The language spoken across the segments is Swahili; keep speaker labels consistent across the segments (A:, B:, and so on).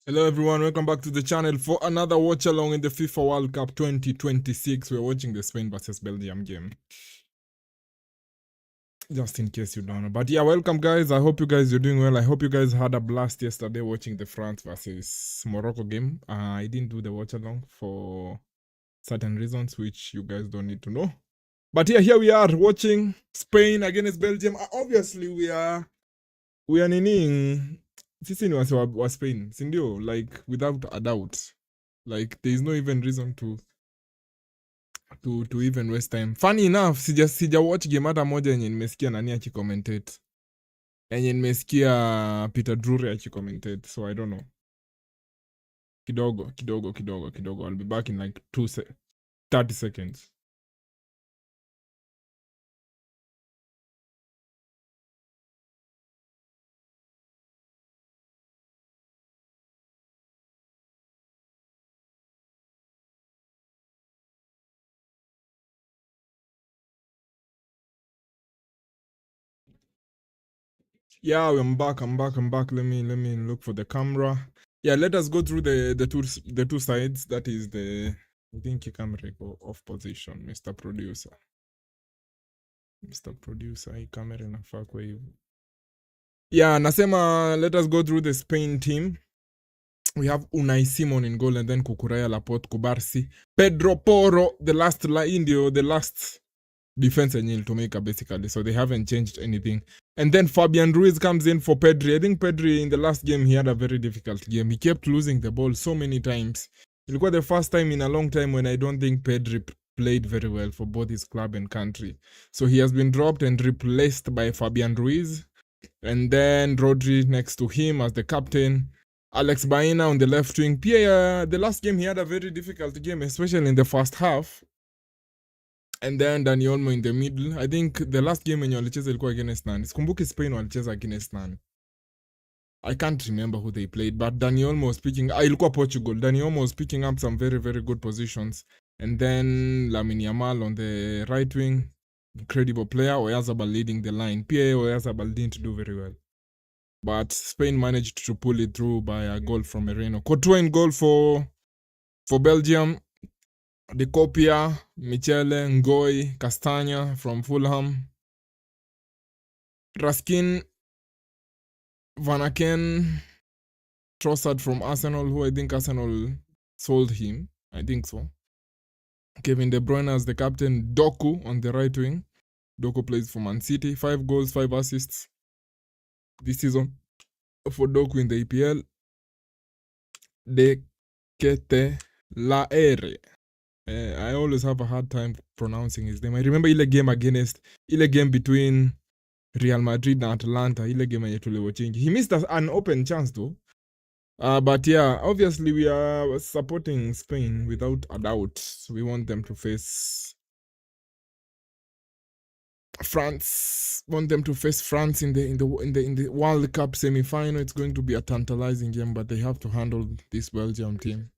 A: Hello everyone, welcome back to the channel for another watch along in the FIFA World Cup 2026. We're watching the Spain versus Belgium game. Just in case you don't know. But yeah, welcome guys. I hope you guys are doing well. I hope you guys had a blast yesterday watching the France versus Morocco game. I didn't do the watch along for certain reasons which you guys don't need to know. But yeah, here we are watching Spain against Belgium. Obviously we are nining sisi ni wase wa Spain, sindio? Like without a doubt. Like there is no even reason to even waste time. Funny enough, sija watch game hata moja yenye nimesikia nani akicommentate. Yenye nimesikia Peter Drury akicommentate. So I don't know. Kidogo. I'll be back in like 30 seconds. Yeah, I'm back. Let me look for the camera. Yeah, let us go through the two sides. That is the I think you can go off position, Mr. Producer. Mr. Producer, hii camera inafaa kwa hivyo. Yeah, nasema let us go through the Spain team. We have Unai Simon in goal and then Kukureya, Laporte, Kubarsi, Pedro Porro, the last defense and to make basically, so they haven't changed anything. And then Fabian Ruiz comes in for Pedri. I think Pedri in the last game he had a very difficult game. He kept losing the ball so many times. It was the first time in a long time when I don't think Pedri played very well for both his club and country. So he has been dropped and replaced by Fabian Ruiz. And then Rodri next to him as the captain. Alex Baena on the left wing. Pia, the last game he had a very difficult game, especially in the first half. And then Dani Olmo in the middle. I think the last game wenye walicheza ilikuwa against nani. Sikumbuki Spain walicheza against nani. I can't remember who they played, but Dani Olmo was picking... ilikuwa Portugal. Dani Olmo was picking up some very, very good positions. And then Lamine Yamal on the right wing. Incredible player. Oyarzabal leading the line. Pia Oyarzabal didn't do very well. But Spain managed to pull it through by a goal from Moreno. Courtois in goal for Belgium. De Copia, Michele, Ngoi, Castagna from Fulham. Raskin, Van Aken, Trossard from Arsenal, who I think Arsenal sold him. I think so. Kevin De Bruyne as the captain. Doku on the right wing. Doku plays for Man City. 5 goals, 5 assists this season for Doku in the EPL. De Ketelaere. I always have a hard time pronouncing his name. I remember ile game between Real Madrid and Atalanta, ile game yenye tuliwatchingi. He missed an open chance though. But yeah, obviously we are supporting Spain without a doubt. We want them to face France. Want them to face France in the World Cup semi-final. It's going to be a tantalizing game, but they have to handle this Belgium team.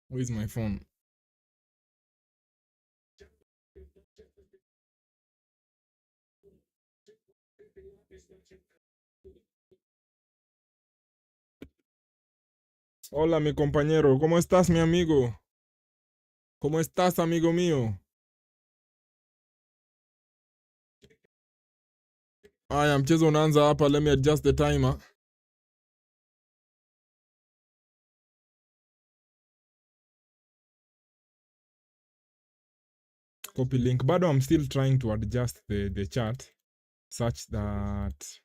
A: Where is my phone? Hola, mi compañero. ¿Cómo estás, mi amigo? ¿Cómo estás, amigo mío? Aya, mchezo unaanza hapa. Let me adjust the timer. Copy link. Bado I'm still trying to adjust the chat such that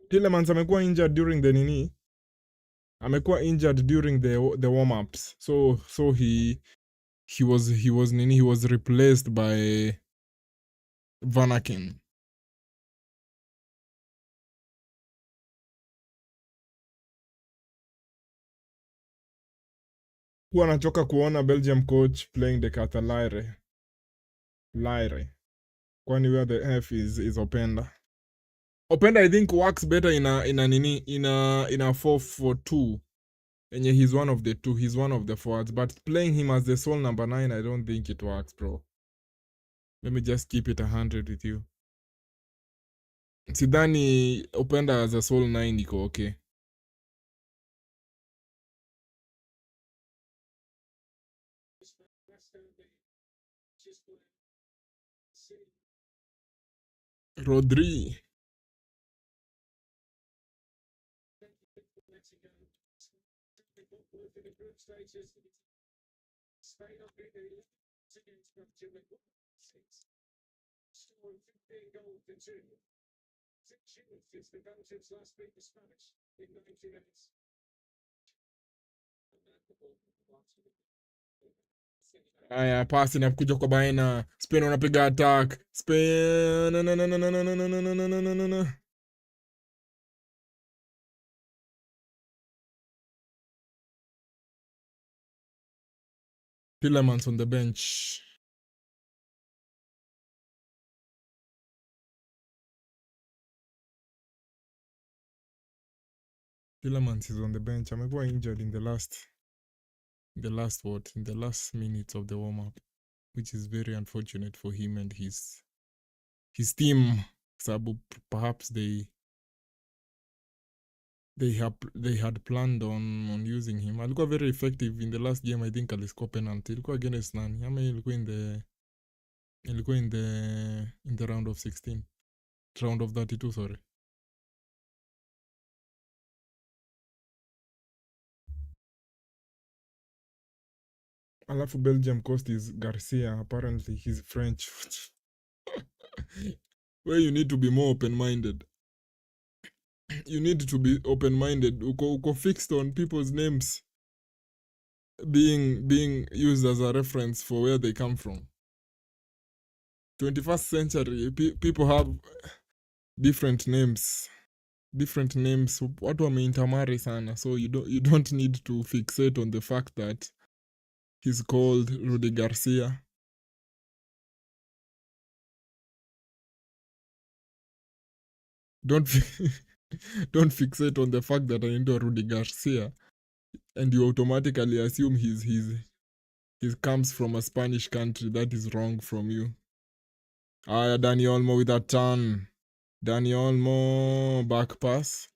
A: Tillemans amekuwa injured during the nini. Amekuwa injured during the warm-ups. So he was replaced by Van Aken. Huwa nachoka kuona Belgium coach playing the Catalaire. Laire. Kwani where the F is Openda. Openda I think works better in a 4-4-2. And yeah, he's one of the two. He's one of the forwards. But playing him as the sole number 9, I don't think it works, bro. Let me just keep it 100 with you. Sidhani Openda as a sole 9 iko okay. Rodri. Aya, pasi inakuja kwa baina. Spain wanapiga attack. Spain. No, no, no, no, no, no, no, no, no, no, no, no, no, no. Tillemans on the bench. Tillemans is on the bench. Amekuwa injured in the last minutes of the warm-up, which is very unfortunate for him and his team. Sabu, perhaps they had planned on using him. Alikuwa very effective in the last game. I think aliscore penalty. Ilikuwa against nani? Ama ilikuwa in the round of 16. Round of 32, sorry. Alafu Belgium cost is Garcia. Apparently he's French. Where you need to be more open-minded. You need to be open-minded. Uko fixed on people's names being used as a reference for where they come from. 21st century, people have different names. Watu wameintamari sana, so you don't need to fixate on the fact that he's called Rudy Garcia. Don't don't fixate on the fact that I know Rudy Garcia and you automatically assume he comes from a Spanish country. That is wrong from you. Dani Olmo with a turn. Dani Olmo, back pass.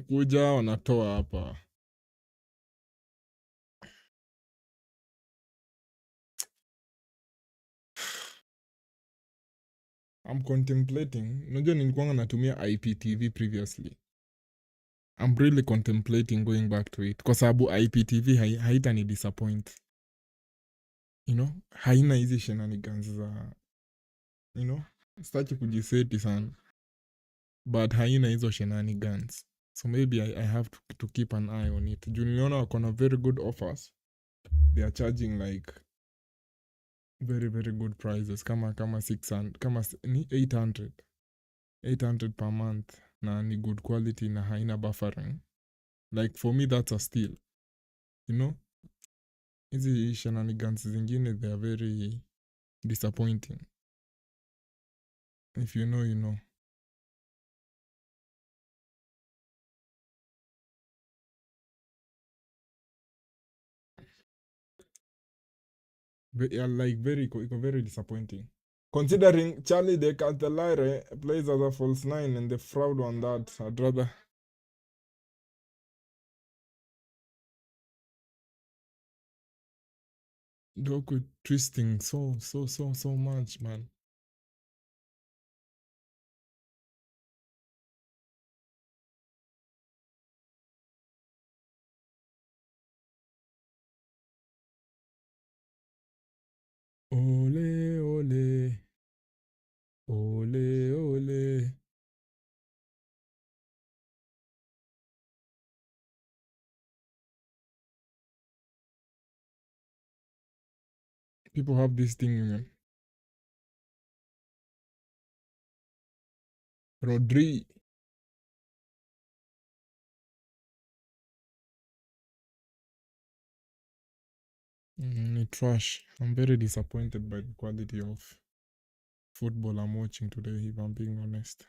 A: Kuja wanatoa hapa. I'm contemplating. Unajua nilikuwa natumia IPTV previously. I'm really contemplating going back to it. Kwa sababu IPTV haita ni disappoint. You know? Haina hizi shenanigans za... You know? Sitaki kujiseti sana. But haina hizo shenanigans. So maybe I have to keep an eye on it. Juu niliona wako na very good offers. They are charging like very very good prices. Kama 600, kama ni 800 per month. Na ni good quality na haina buffering. Like for me that's a steal. You know? Hizi shenanigans zingine they are very disappointing. If you know, you know. Like very disappointing. Considering Charlie de Cantelare plays as a false 9 and the fraud on that, I'd rather... Doku twisting so much, man. Ole, ole. Ole, ole. People have this thing, man. Rodri. Trash. I'm very disappointed by the quality of football I'm watching today, if I'm being honest.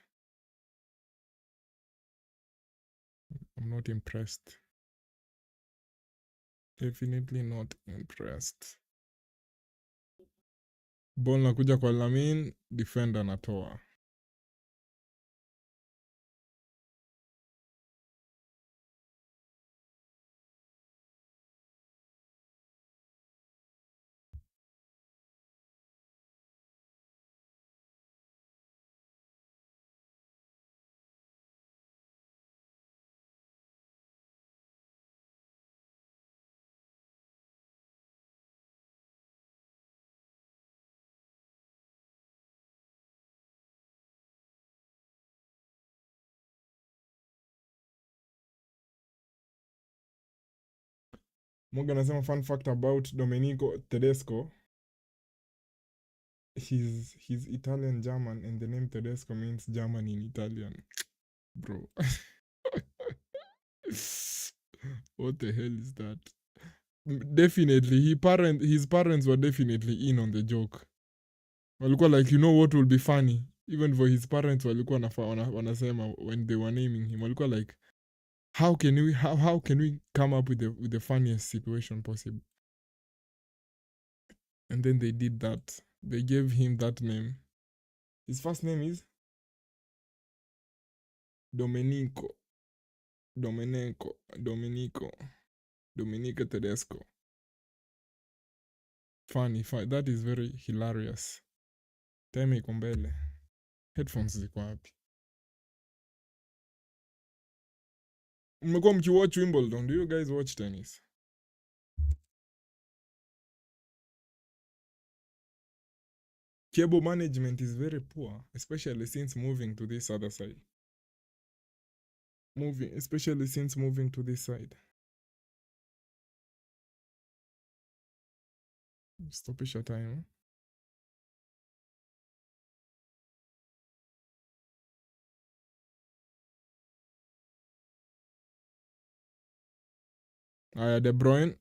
A: I'm not impressed. Definitely not impressed. Ball nakuja kwa Lamin, defender anatoa. Morgan anasema fun fact about Domenico Tedesco. He's Italian German and the name Tedesco means German in Italian. Bro. What the hell is that? Definitely, his parents were definitely in on the joke. Walikuwa like, you know what will be funny? Even for his parents walikuwa wanasema when they were naming him, walikuwa like, how can we come up with the funniest situation possible? And then they did that. They gave him that name. His first name is Domenico Tedesco. Funny. That is very hilarious. Time iko mbele. Headphones ziko wapi? Mmekuwa mkiwatch Wimbledon? Do you guys watch tennis? Cable management is very poor, especially since moving to this other side. Especially since moving to this side. Stopisha time. De Bruyne.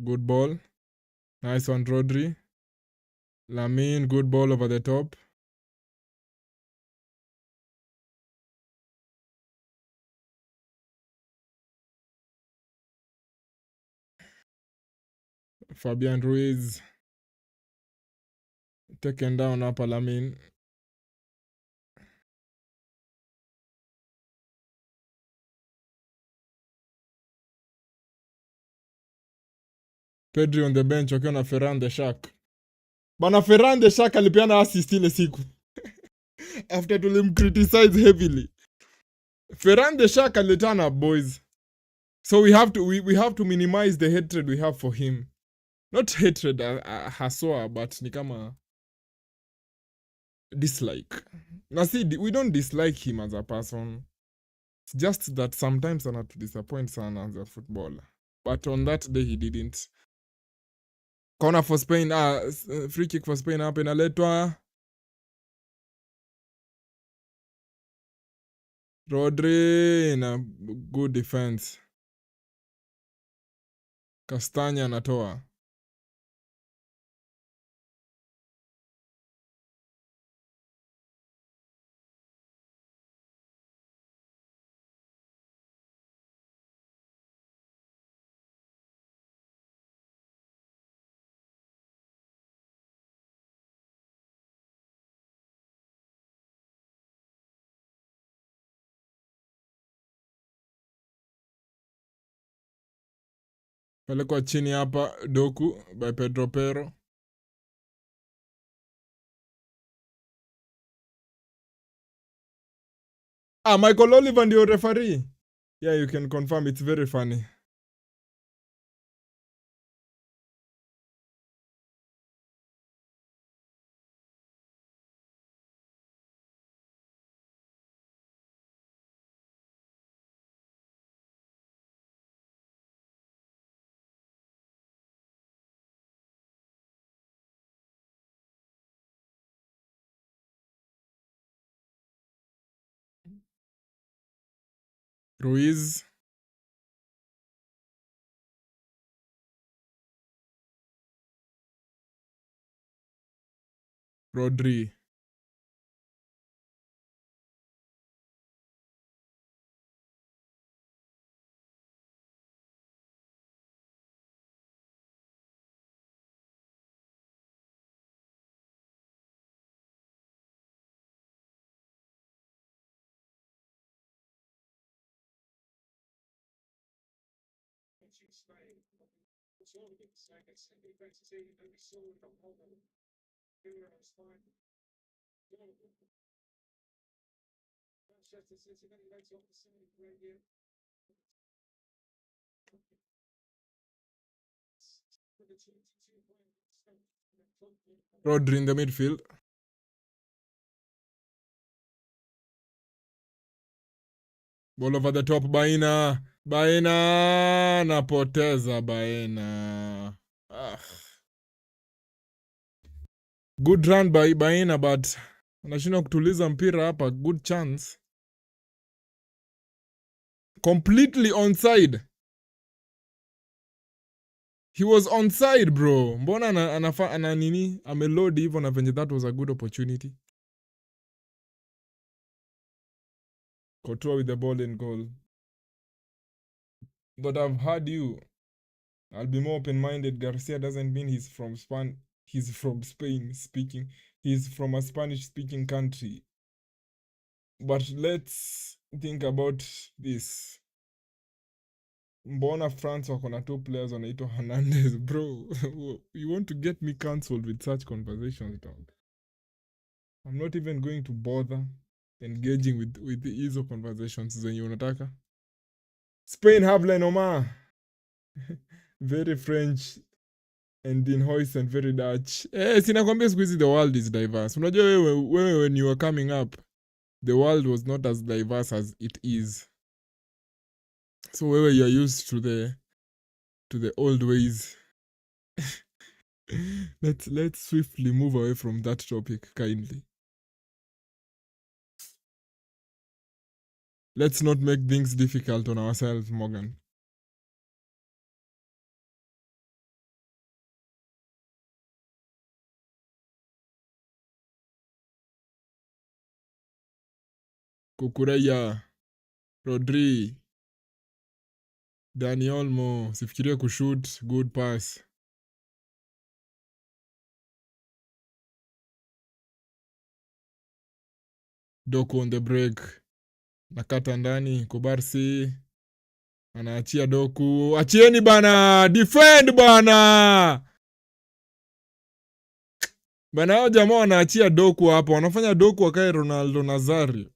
A: Good ball. Nice one, Rodri. Lamine, good ball over the top. Fabian Ruiz. Taken down hapa Lamine. Pedri on the bench wakiwa na Ferran the Shark. Bana Ferran the Shark alipeana assist ile siku. After tulimcriticize heavily. Ferran the Shark alitana boys. So we have to minimize the hatred we have for him. Not hatred haswa, but ni kama dislike. Na see, we don't dislike him as a person. It's just that sometimes anatu disappoint sana as a footballer. But on that day he didn't. Corner for Spain, free kick for Spain hapa inaletwa. Rodri in a good defense. Castagna anatoa. Pelekwa chini hapa Doku by Pedro Pero. Michael Oliver ndio referee. Yeah, you can confirm, it's very funny. Ruiz. Rodri. Rodri in the midfield. Ball over the top, Baina. Baina. Napoteza Baina. Ah. Good run by Baina, but anashindwa kutuliza mpira hapa. Good chance. Completely onside. He was onside, bro. Mbona ana nini? Ameload hivyo na venye that was a good opportunity. Courtois with the ball in goal. But I've heard you. I'll be more open-minded. Garcia doesn't mean he's from Spain speaking. He's from a Spanish-speaking country. But let's think about this. Mbona France wako na 2 players wanaitwa Hernandez, bro? You want to get me cancelled with such conversations, dog? I'm not even going to bother engaging with hizo conversations zenye unataka. Spain have Lenomar. Very French and in Hoyce and very Dutch. Sinakwambia siku hizi the world is diverse. Unajua wewe when you were coming up, the world was not as diverse as it is. So wewe you are used to the old ways. Let's swiftly move away from that topic kindly. Let's not make things difficult on ourselves, Morgan. Kukureya, Rodri, Dani Olmo, sifikirie kushoot, good pass. Doku on the break. Nakata ndani, Kubarsi. Anaachia Doku. Achieni bana! Defend bana! Bana hao jamaa wanaachia Doku hapa. Wanafanya Doku akae Ronaldo Nazario.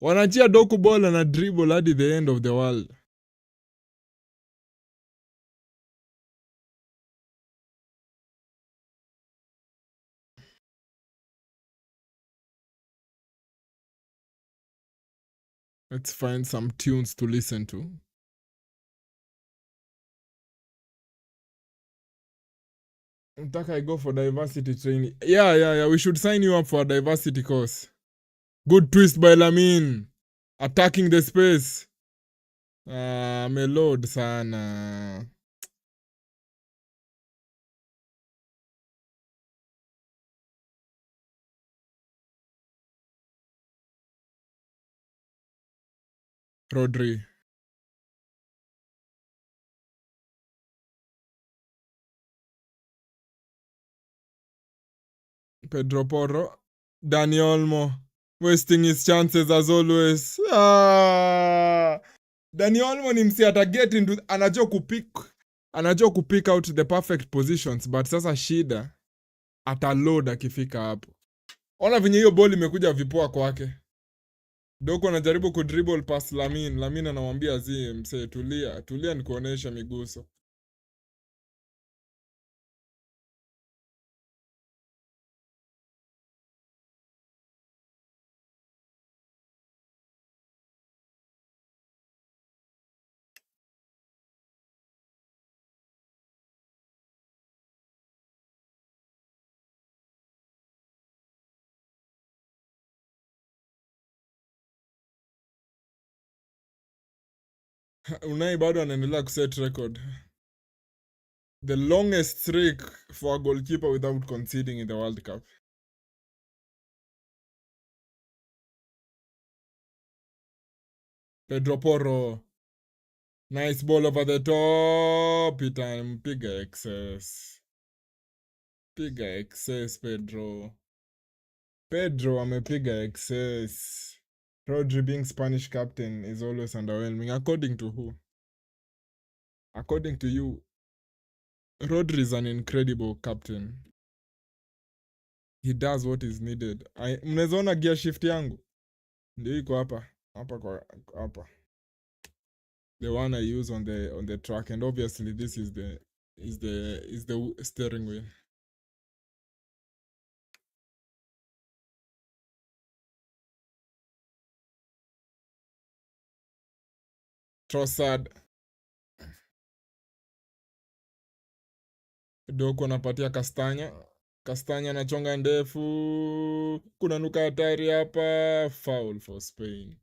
A: Wanaachia Doku ball na dribble hadi the end of the world. Let's find some tunes to listen to. Nataka I go for diversity training. Yeah. We should sign you up for a diversity course. Good twist by Lamine. Attacking the space. Ameload sana. Rodri. Pedro Porro. Dani Olmo. Wasting his chances as always. Dani Olmo ni msi ataget into... Anajua kupick out the perfect positions. But sasa shida. Ataload akifika hapo. Ona venye hiyo ball imekuja vipoa kwake. Doku anajaribu kudribble past Lamine. Lamine anamwambia zi msee tulia nikuonesha miguso. Unai bado anaendelea kuset record. The longest streak for a goalkeeper without conceding in the World Cup. Pedro Porro. Nice ball over the top. Piga excess. Piga excess, Pedro. Pedro amepiga excess. Rodri being Spanish captain is always underwhelming. According to who? According to you, Rodri is an incredible captain. He does what is needed. Mnaweza ona gear shift yangu? Ndio iko hapa. Hapa. The one I use on the track, and obviously this is the steering wheel. Trossard. Doko anapatia Kastanya. Kastanya anachonga ndefu. Kuna nuka hatari hapa. Foul for Spain.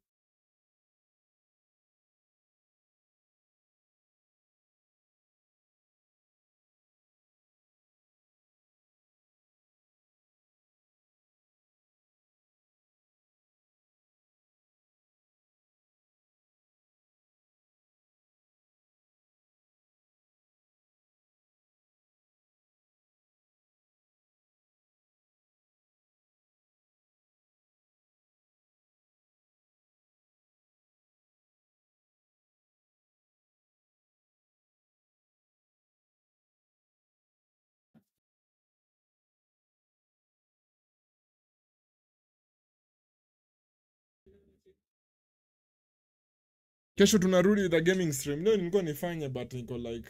A: Kesho tunarudi with a gaming stream. Leo nilikuwa nifanye but niko like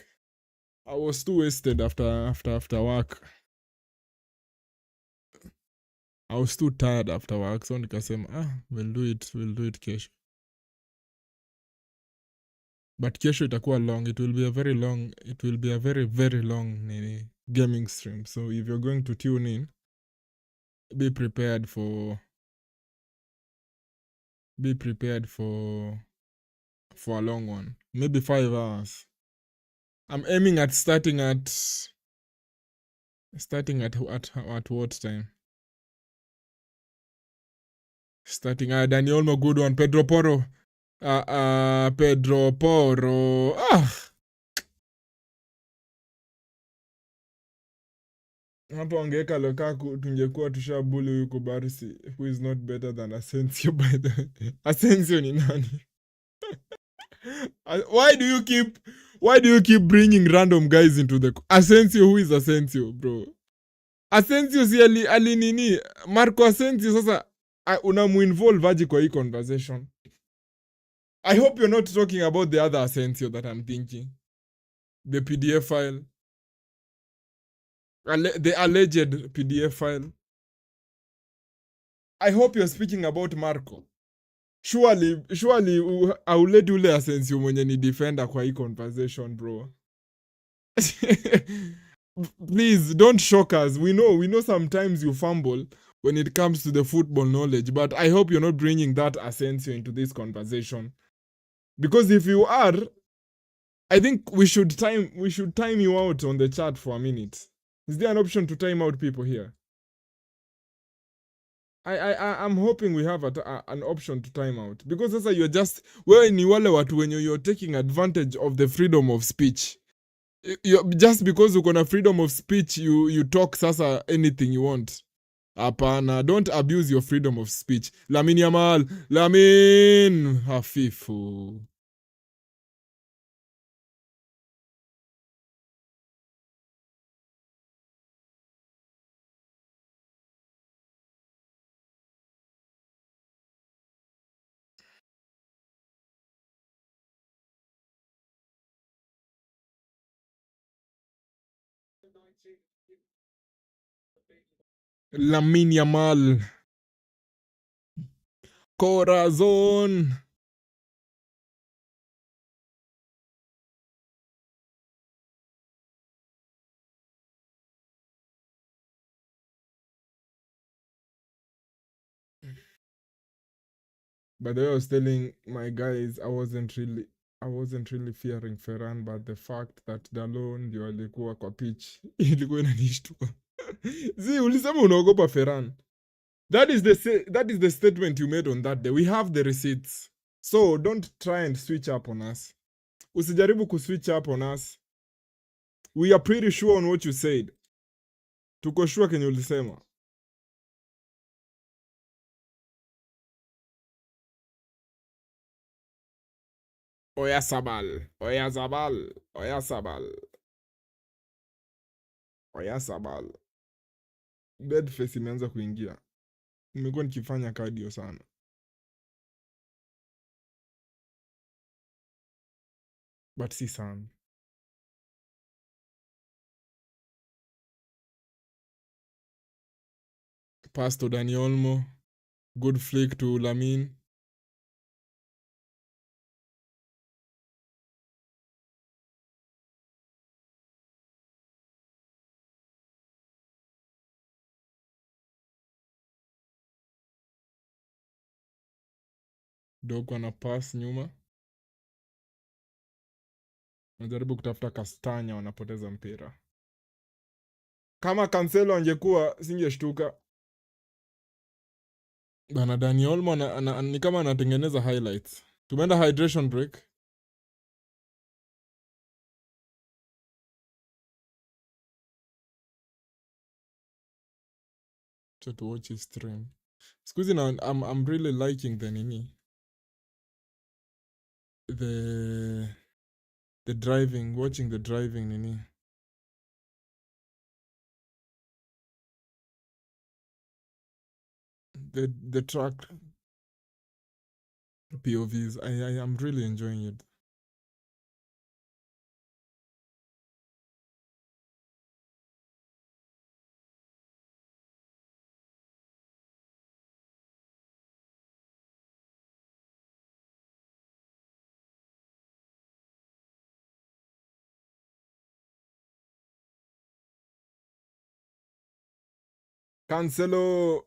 A: I was too wasted after work. I was too tired after work, so nikasema we'll do it kesho. But kesho itakuwa long. It will be a very very long gaming stream. So if you're going to tune in, be prepared for a long one. Maybe 5 hours. I'm aiming at starting at what time? Starting at Dani Olmo, good one. Pedro Porro. Pedro Porro. Hapa wangeweka Lukaku tungekuwa tushabuli huyu Kubarsi, who is not better than Asensio by the way. Asensio ni nani? Why do you keep bringing random guys into the Asensio? Who is Asensio, bro? Asensio si ali nini? Marco Asensio sasa unamuinvolve aje kwa hii conversation? I hope you're not talking about the other Asensio that I'm thinking. The PDF file. The alleged PDF file. I hope you're speaking about Marco. Surely auleti ule Asensio mwenye ni defender kwa hii conversation, bro. Please don't shock us. We know sometimes you fumble when it comes to the football knowledge, but I hope you're not bringing that Asensio into this conversation. Because if you are, I think we should time you out on the chat for a minute. Is there an option to time out people here? I'm hoping we have an option to time out, because sasa you're just ni wale watu when you're taking advantage of the freedom of speech. Just because uko na freedom of speech you talk sasa anything you want. Hapana, don't abuse your freedom of speech. Lamine Yamal, Lamin hafifu. Lamine Yamal. Corazon. By the way, I was telling my guys I wasn't really I wasn't really fearing Ferran, but the fact that Dalot ndio alikuwa kwa pitch ilikuwa inanishtua. Zi, ulisema unaogopa Ferran. That is the statement you made on that day. We have the receipts. So don't try and switch up on us. Usijaribu kuswitch up on us. We are pretty sure on what you said. Tuko sure kenye ulisema. Oyasabal. Oyasabal. Oyasabal. Oyasabal. Dead face imeanza kuingia. Nimekuwa nikifanya cardio sana. But si sana. Pass to Dani Olmo. Good flick to Lamine. Doku ana pass nyuma. Wanajaribu kutafuta Kastanya, wanapoteza mpira. Kama Cancelo angekuwa singeshtuka. Bana Dani Olmo ni kama anatengeneza highlights. Tumeenda hydration break. To watch his stream. Squeezy now, I'm really liking the nini. The driving, watching the driving nini. The track POVs. I am really enjoying it. Cancelo,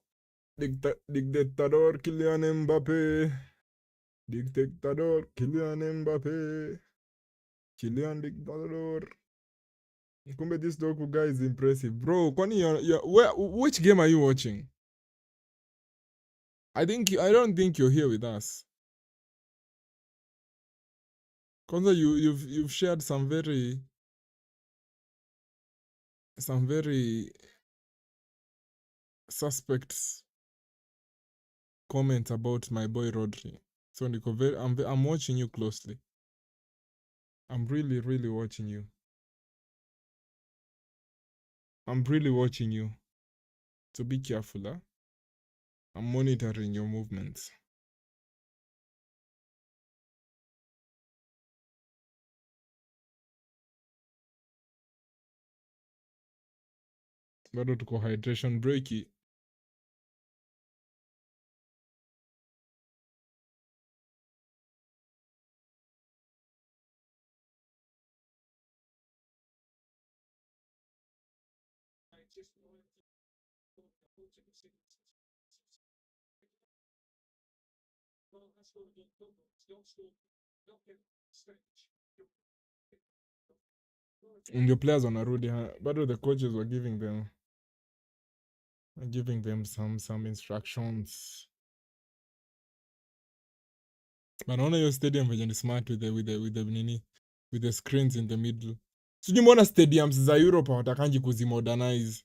A: dictador Kylian Mbappe. Dictador Kylian Mbappe. Kylian dictador. Kumbe this Doku guy is impressive. Bro, kwani which game are you watching? I don't think you're here with us. Kwanza you've shared some very suspect comments about my boy Rodri. So I'm watching you closely. I'm really, really watching you. I'm really watching you. So be careful, huh? I'm monitoring your movements. Bado tuko hydration breaki. Ndio players wanarudi, bado the coaches were giving them some instructions. Naona hiyo stadium venye ni smart with the screens in the middle. Sijui mbona stadiums za Europe hawatakangi kuzimodernize.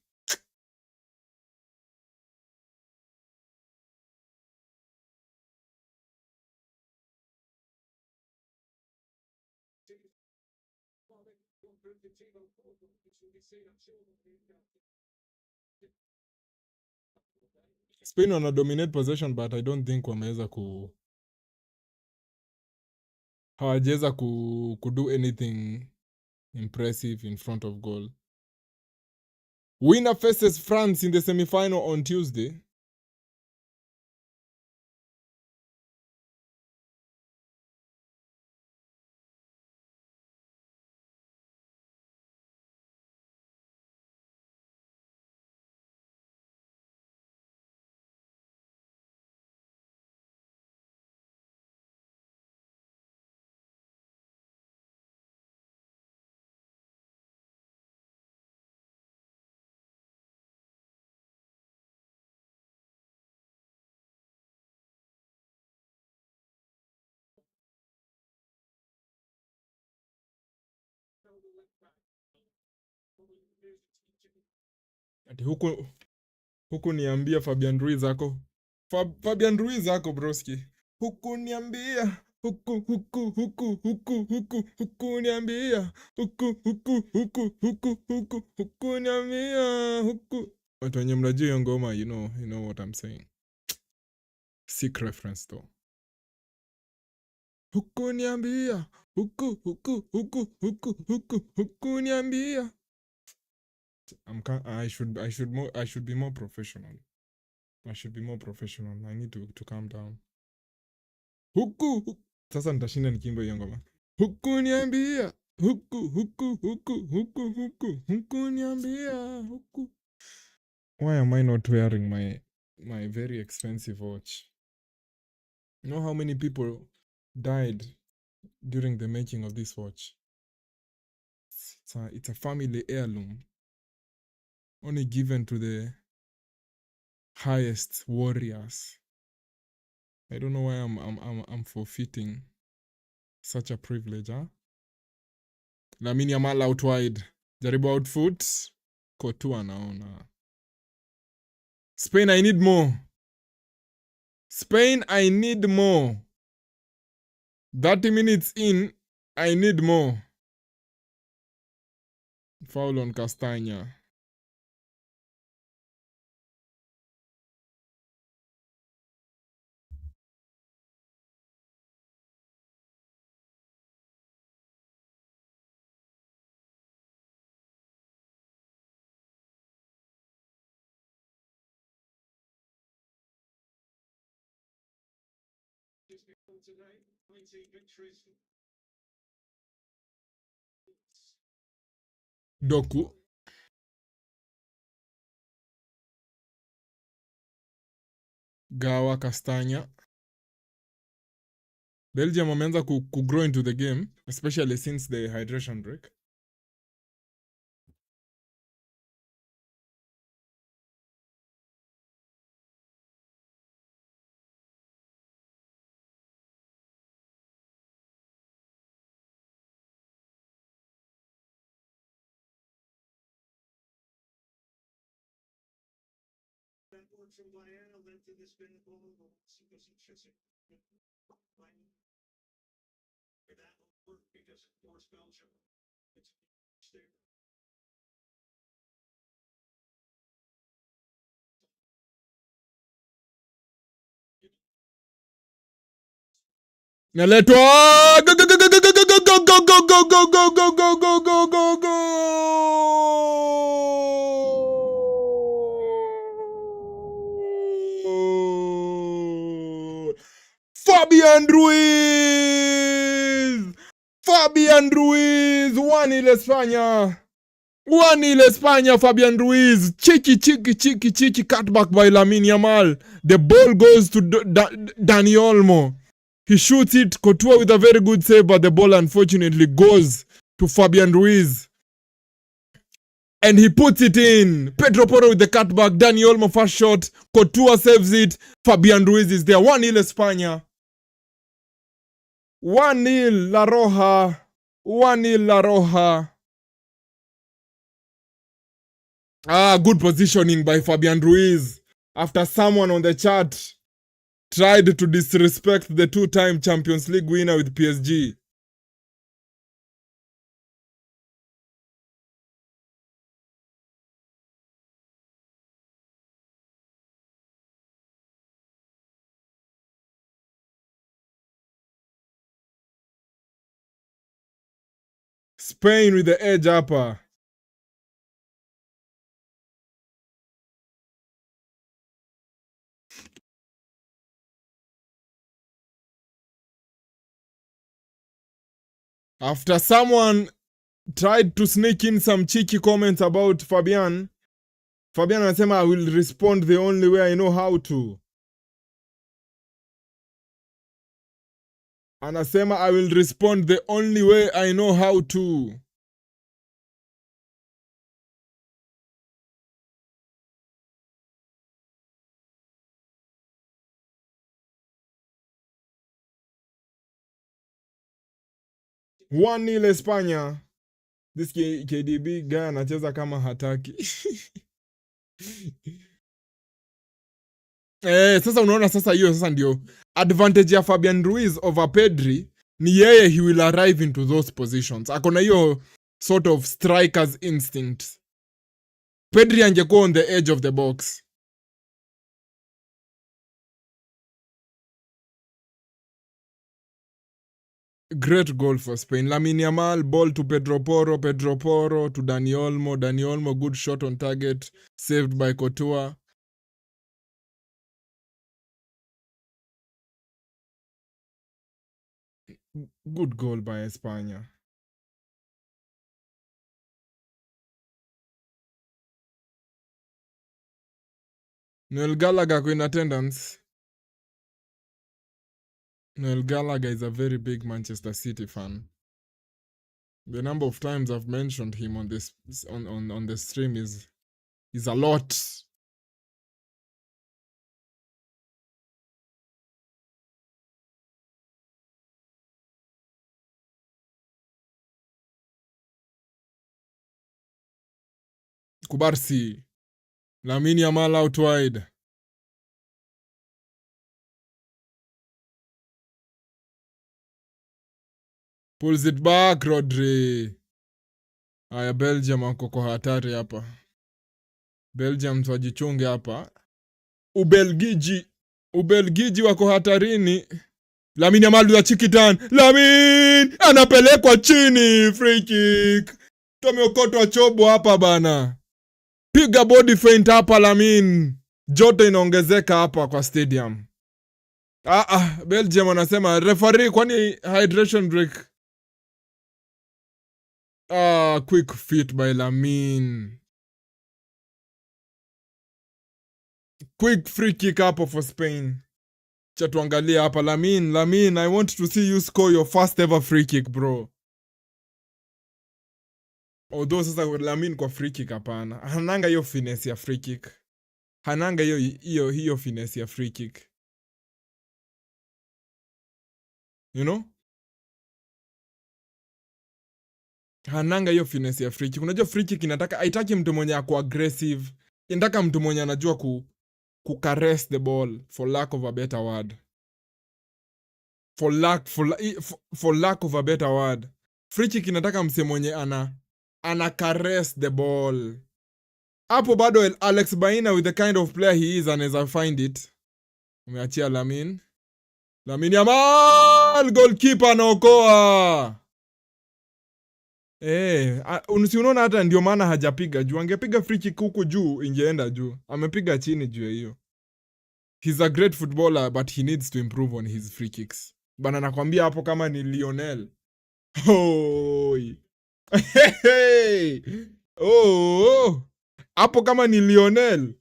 A: Spain wana dominate possession, but I don't think wameweza hawajaweza do anything impressive in front of goal. Winner faces France in the semi-final on Tuesday. Ati huku niambia Fabian Ruiz ako. Fabian Ruiz ako broski. Huku niambia. Huku niambia. Huku niambia. Watu wenye mnajua hiyo ngoma, you know what I'm saying. Sick reference though. Huku niambia. Huku niambia. I should be more professional. I should be more professional. I need to calm down. Huku. Sasa nitashinda nikiimba hiyo ngoma. Huku niambia. Huku niambia. Huku. Why am I not wearing my very expensive watch? You know how many people died during the making of this watch? It's a family heirloom. Only given to the highest warriors. I don't know why I'm forfeiting such a privilege, huh? Lamine Yamal out wide. Jaribu outfoot. Courtois naona. Spain, I need more. Spain, I need more. 30 minutes in, I need more. Foul on Castagna. Doku. Gawa Castagna. Belgium wameanza grow into the game, especially since the hydration break. Naletwa. Go, go, go, go, go, go, go, go, go, go, go, go, go, go, go, go, go, go. Fabian Ruiz. Fabian Ruiz. 1-0 España. 1-0 España, Fabian Ruiz. Cheeky. Cutback by Lamine Yamal. The ball goes to Dani Olmo. He shoots it. Courtois with a very good save, but the ball unfortunately goes to Fabian Ruiz. And he puts it in. Pedro Porro with the cutback. Dani Olmo first shot. Courtois saves it. Fabian Ruiz is there. 1-0 España. 1-0 La Roja. 1-0 La Roja. Good positioning by Fabian Ruiz. After someone on the chat tried to disrespect the two-time Champions League winner with PSG. Spain with the edge upper. After someone tried to sneak in some cheeky comments about Fabian anasema, I will respond the only way I know how to. Anasema, I will respond the only way I know how to. One nil España. This KDB guy anacheza kama hataki. Sasa unaona sasa hiyo sasa ndio advantage ya Fabian Ruiz over Pedri ni yeye, he will arrive into those positions. Akona hiyo sort of striker's instinct. Pedri angekuwa on the edge of the box. Great goal for Spain. Lamine Yamal, ball to Pedro Porro to Dani Olmo, good shot on target, saved by Courtois. Good goal by España. Noel Gallagher in attendance. Noel Gallagher is a very big Manchester City fan. The number of times I've mentioned him on this on the stream is a lot. Kubarsi. Lamine Yamal out wide. Pulls it back, Rodri. Aya, Belgium wako kwa hatari hapa. Belgium twajichunge hapa. Ubelgiji wako hatarini. Lamine Yamal za chikitan. Lamine anapelekwa chini, free kick. Tumeokotwa chobo hapa bana. Piga body feint hapa Lamine. Joto inaongezeka hapa kwa stadium. Belgium wanasema referee, kwani hydration break. Quick fit by Lamine. Quick free kick hapo for Spain. Cha tuangalia hapa Lamine, I want to see you score your first ever free kick, bro. Although sasa Lamine kwa free kick hapana. Hananga hiyo finesse ya free kick. Hananga hiyo finesse ya free kick. You know? Hananga hiyo finesse ya free kick. Unajua free kick inataka, haitaki mtu mwenye ako aggressive. Inataka mtu mwenye anajua ku caress the ball, for lack of a better word. For lack of a better word. Free kick inataka mse mwenye ana caress the ball. Hapo bado Alex Baina, with the kind of player he is, anaweza find it. Umeachia Lamine Yamal, goalkeeper anaokoa. Unaona hata ndio maana hajapiga juu. Angepiga free kick huko juu ingeenda juu. Amepiga chini juu hiyo. He's a great footballer, but he needs to improve on his free kicks. Bana nakwambia hapo kama ni Lionel. Hapo kama ni Lionel.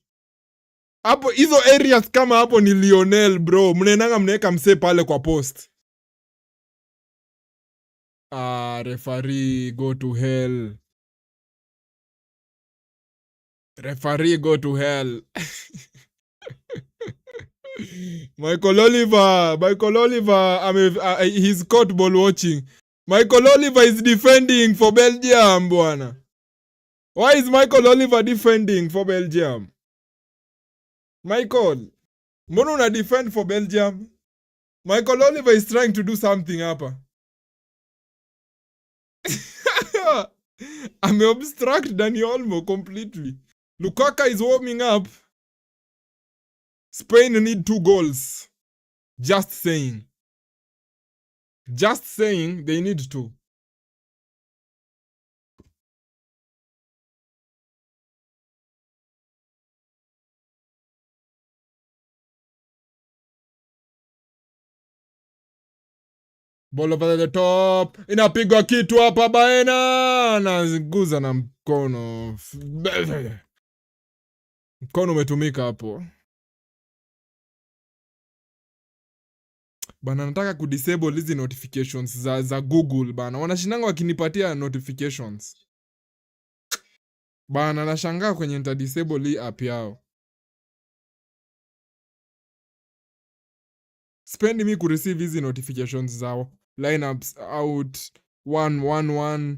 A: Hapo hizo areas kama hapo ni Lionel, bro. Mnenanga mneka mse pale kwa post. Referee, go to hell. Referee, go to hell. Michael Oliver, he's caught ball watching. Michael Oliver is defending for Belgium, bwana. Why is Michael Oliver defending for Belgium? Michael, mbona una defend for Belgium? Michael Oliver is trying to do something hapa. Ame-obstruct Dani Olmo completely. Lukaku is warming up. Spain need 2 goals. Just saying. Just saying, they need 2. Ball over the top. Inapigwa kitu hapa Baena. Naziguza na mkono. Mkono umetumika hapo. Bana nataka kudisable hizi notifications za Google bana. Wanashindanga wakinipatia notifications. Bana nashangaa kwenye nitadisable hii app yao. Spend me kureceive hizi notifications zao. Lineups out, 1-1-1,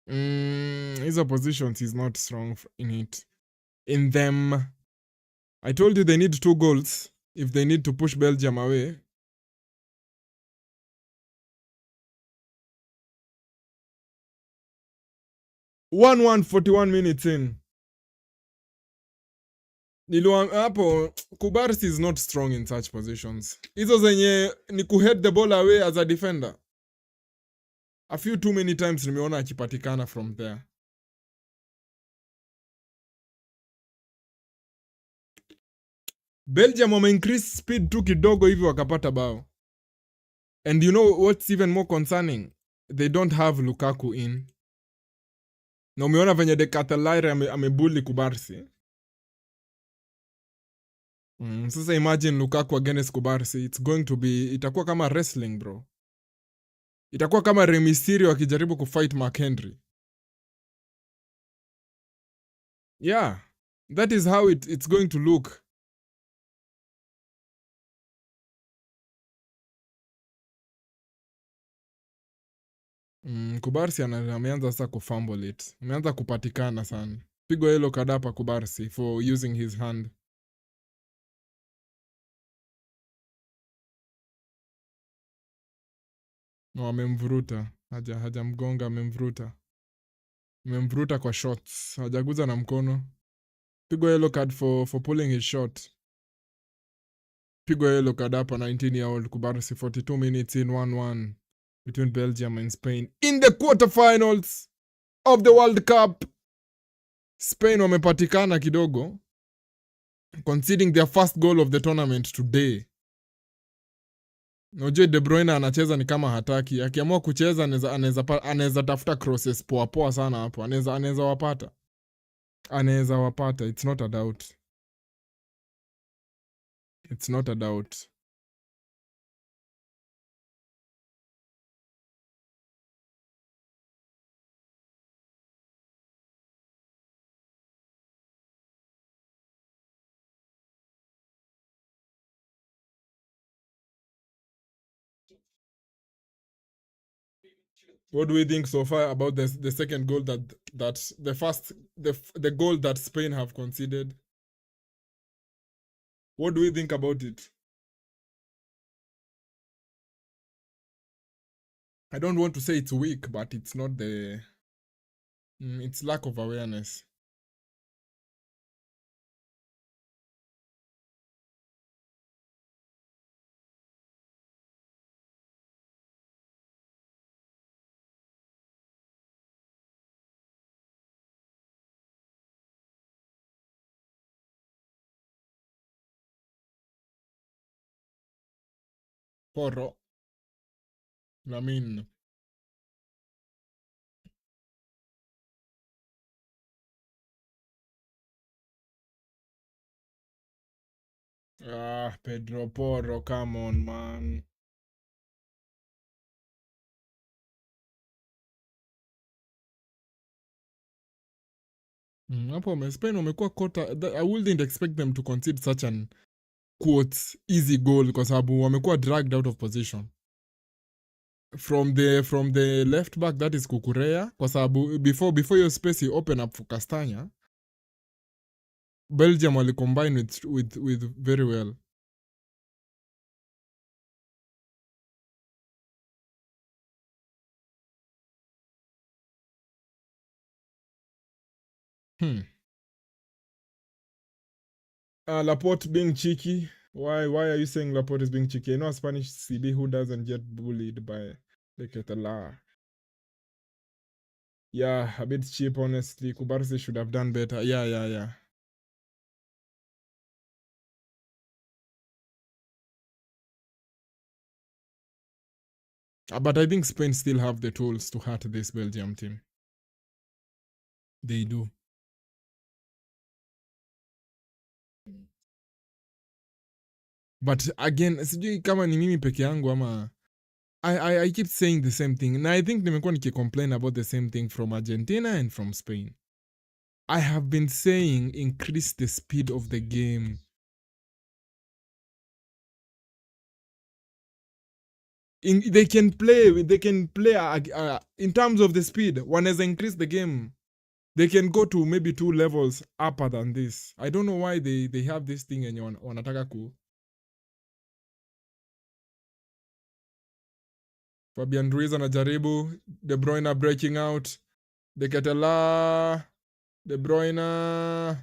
A: Hizo positions he's not strong in it. In them, I told you they need 2 goals if they need to push Belgium away. 1-1 41 minutes in. Hapo Kubarsi is not strong in such positions. Hizo zenye ni kuhead the ball away as a defender. A few too many times nimeona akipatikana from there. Belgium wame increase speed tu kidogo hivi wakapata bao. And you know what's even more concerning? They don't have Lukaku in. Na umeona venye Decathlon amebully Kubarsi. Sasa imagine Lukaku against Kubarsi. It's going to be, itakuwa kama wrestling bro. Itakuwa kama Rey Mysterio akijaribu kufight Mark Henry. Yeah, that is how it's going to look. Kubarsi ameanza sasa kufumble it. Ameanza kupatikana sana. Pigwa yellow card hapa Kubarsi for using his hand. No, amemvuruta. Hajamgonga, amemvuruta. Amemvuruta kwa shots. Hajaguza na mkono. Pigwa yellow card for pulling his shot. Pigwa yellow card hapa 19-year-old Kubarsi. 42 minutes in 1-1 between Belgium and Spain in the quarterfinals of the World Cup. Spain wamepatikana kidogo, conceding their first goal of the tournament today. Unajua De Bruyne anacheza ni kama hataki. Akiamua kucheza anaweza tafuta crosses poa poa sana hapo. Anaweza wapata. Anaweza wapata. It's not a doubt. It's not a doubt. What do we think so far about the second goal that the goal that Spain have conceded? What do we think about it? I don't want to say it's weak, but it's not it's lack of awareness. Porro. Lamin. Pedro Porro, come on, man. Hapo Spain wamekuwa kota. I wouldn't expect them to concede such an quotes easy goal kwa sababu wamekuwa dragged out of position from the left back, that is Kukurea, kwa sababu before your space you open up for Castagna. Belgium wali combine with very well. Laporte being cheeky. Why are you saying Laporte is being cheeky? I know a Spanish CB who doesn't get bullied by the Catalan. Yeah, a bit cheap, honestly. Kubarsi should have done better. Yeah. But I think Spain still have the tools to hurt this Belgium team. They do. But again, sijui kama ni mimi peke yangu ama I keep saying the same thing. Na I think nimekuwa nikicomplain about the same thing from Argentina and from Spain. I have been saying increase the speed of the game. They can play in terms of the speed. One has increased the game. They can go to maybe 2 levels upper than this. I don't know why they have this thing and wanataka ku. Fabian Ruiz anajaribu. De Bruyne breaking out. De Ketela. De Bruyne.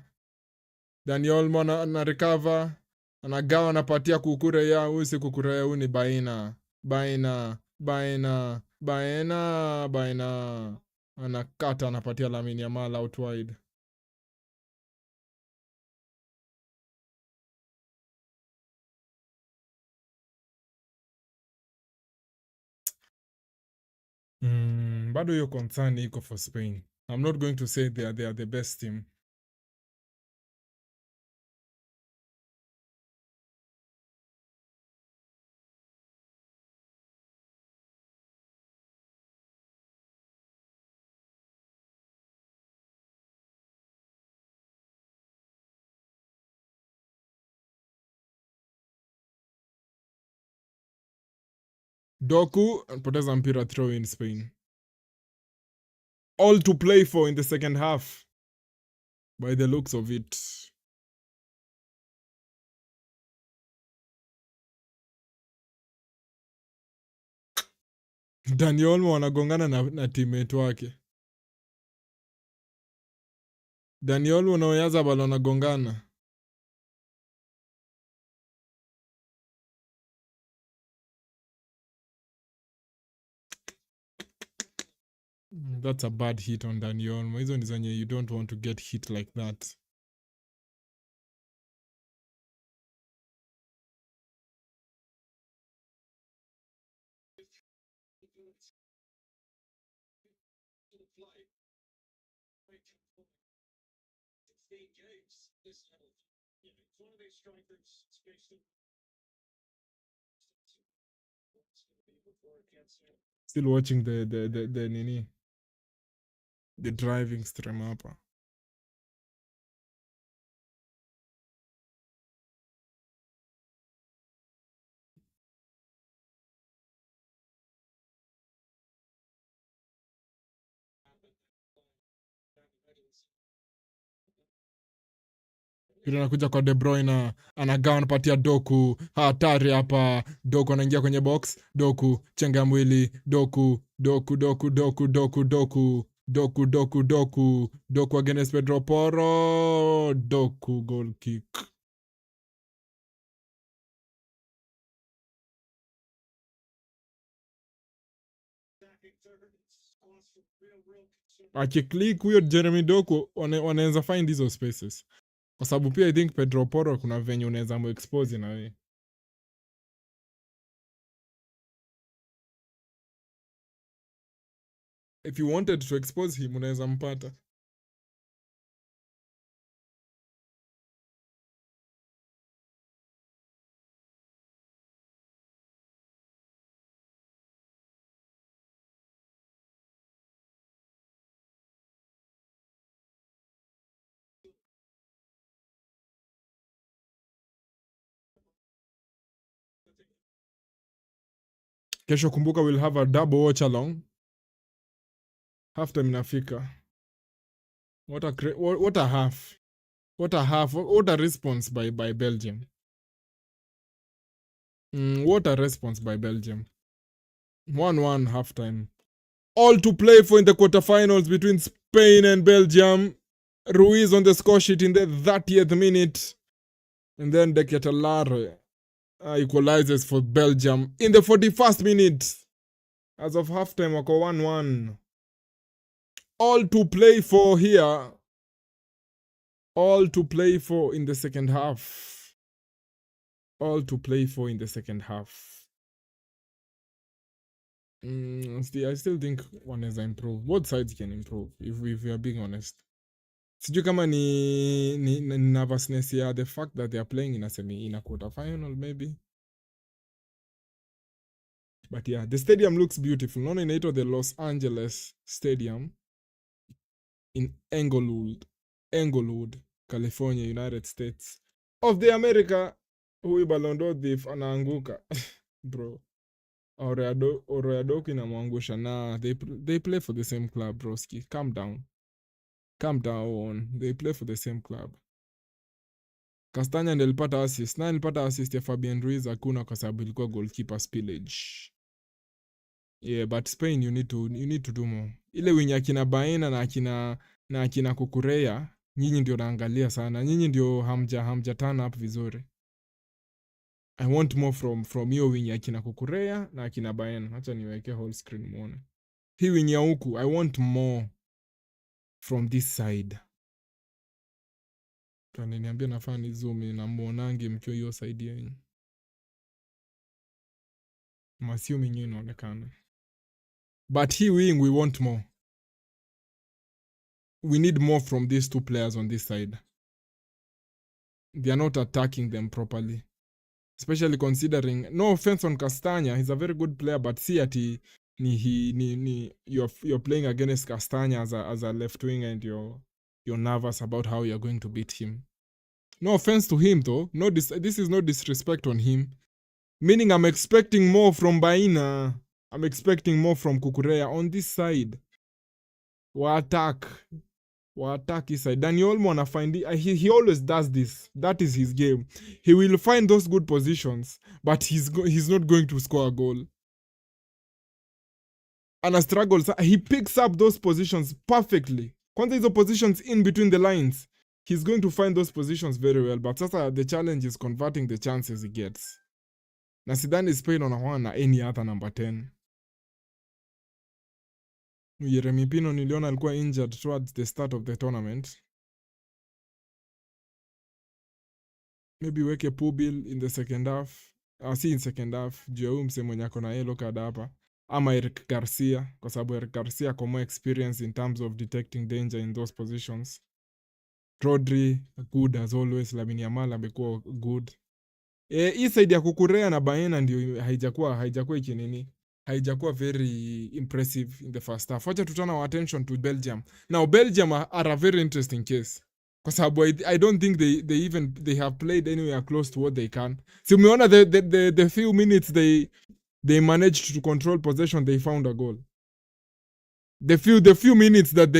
A: Daniel Mona na recover. Anagawa anapatia Kukureya. Huyu si Kukureya, huyu ni Baina. Baina. Anakata anapatia Lamine Yamal out wide. Bado hiyo concern iko for Spain. I'm not going to say they are the best team. Doku anapoteza mpira, throw in Spain. All to play for in the second half by the looks of it. Dani Olmo wanagongana na teammate wake. Dani Olmo na Oyarzabal wanagongana. That's a bad hit on Dani Olmo. Hizo ni zenye you don't want to get hit like that. Still watching the nini, the driving stream hapa. Yule anakuja kwa De Bruyne, anagawa anapatia Doku, hatari hapa. Doku anaingia kwenye box, Doku chenga mwili, Doku against Pedro Porro, Doku goal kick. Akiklik huyo Jeremy Doku wanaweza find hizo spaces. Kwa sababu pia I think Pedro Porro kuna venye unaweza mu-expose na wewe. If you wanted to expose him, unaweza mpata. Kesho kumbuka we'll have a double watch along. Halftime inafika. What a half. What a response by Belgium. What a response by Belgium. 1-1 halftime. All to play for in the quarterfinals between Spain and Belgium. Ruiz on the score sheet in the 30th minute. And then De Ketelaere equalizes for Belgium in the 41st minute. As of halftime, wako 1-1. All to play for here. All to play for in the second half. All to play for in the second half. I still think one has improve. Both sides can improve, if we are being honest. Sijui kama ni nervousness ya the fact that they are playing in a quarter final maybe. But yeah, the stadium looks beautiful. Naona inaitwa the Los Angeles Stadium in Englewood, California, United States of the America. Huyu Ballon d'Or thief anaanguka. Bro. Oroyadoku inamwangusha na they play for the same club, broski. Calm down. Calm down. They play for the same club. Castagna ndiye alipata assist. Na alipata assist ya Fabian Ruiz hakuna kwa sababu ilikuwa goalkeeper spillage. Yeah, but Spain you need to do more. Ile wing akina Baena na akina Kukureya, nyinyi ndio naangalia sana. Nyinyi ndio hamja turn up vizuri. I want more from hiyo wing akina Kukureya na akina Baena. Acha niweke whole screen muone. Hii wing ya huku, I want more from this side. Tunaniambia nafaa ni zoom na muonange mkiwa hiyo side yenu. Masio mingi inaonekana. But hii wing we want more. We need more from these two players on this side. They are not attacking them properly. Especially considering, no offense on Castagna, he's a very good player, but see at you're playing against Castagna as a left wing and you're nervous about how you're going to beat him. No offense to him though. No, this is no disrespect on him. Meaning I'm expecting more from Baena. I'm expecting more from Kukureya on this side. Attack his side. Dani Olmo anafind he always does this. That is his game. He will find those good positions, but he's not going to score a goal. Ana struggles. He picks up those positions perfectly. Kwanza hizo positions in between the lines. He's going to find those positions very well, but sasa the challenge is converting the chances he gets. Na sidhani Spain wanakuwa na any other number 10. Yeremi Pino niliona alikuwa injured towards the start of the tournament. Maybe weke Pubil in the second half. Si in second half. Juu ya huyu msee mwenye ako na yellow card hapa. Ama Eric Garcia. Kwa sababu Eric Garcia ako more experience in terms of detecting danger in those positions. Rodri, good as always. Lamine Yamal amekuwa good. Hii side ya Kukureya na Baena ndio haijakuwa ikinini. Haijakuwa very impressive in the first half. Wacha tutana our attention to Belgium. Now Belgium are a very interesting case. Kwa sababu I don't think they have played anywhere close to what they can. Si umeona the few minutes they managed to control possession, they found a goal. The few minutes that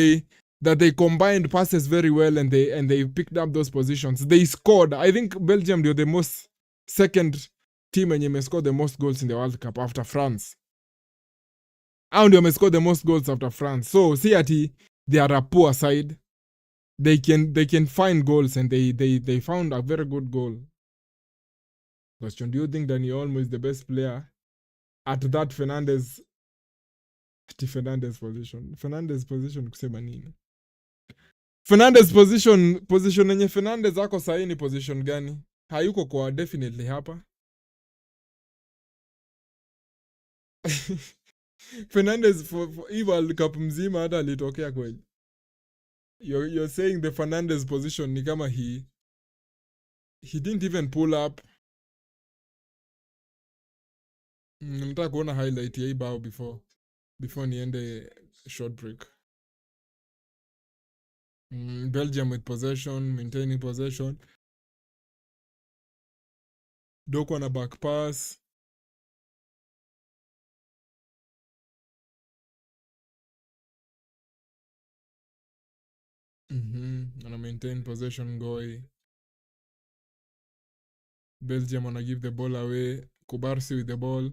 A: they combined passes very well and they picked up those positions, they scored. I think Belgium they're the most second team and may score the most goals in the World Cup after France. And they may score the most goals after France. So see ati they are a poor side. They can find goals and they found a very good goal. Question: do you think Dani Olmo is the best player at that Fernandes position? Fernandes position kusema nini? Fernandes position yenye Fernandes ako sahi ni position gani? Hayuko kwa definitely hapa. Fernandes for World Cup mzima hata alitokea kweli. You're saying the Fernandes position ni kama he didn't even pull up. Nataka kuona highlight ya hii bao before niende short break. Belgium with possession, maintaining possession. Doku on a back pass. Gonna maintain possession Goi. Belgium wanna give the ball away. Kubarsi with the ball.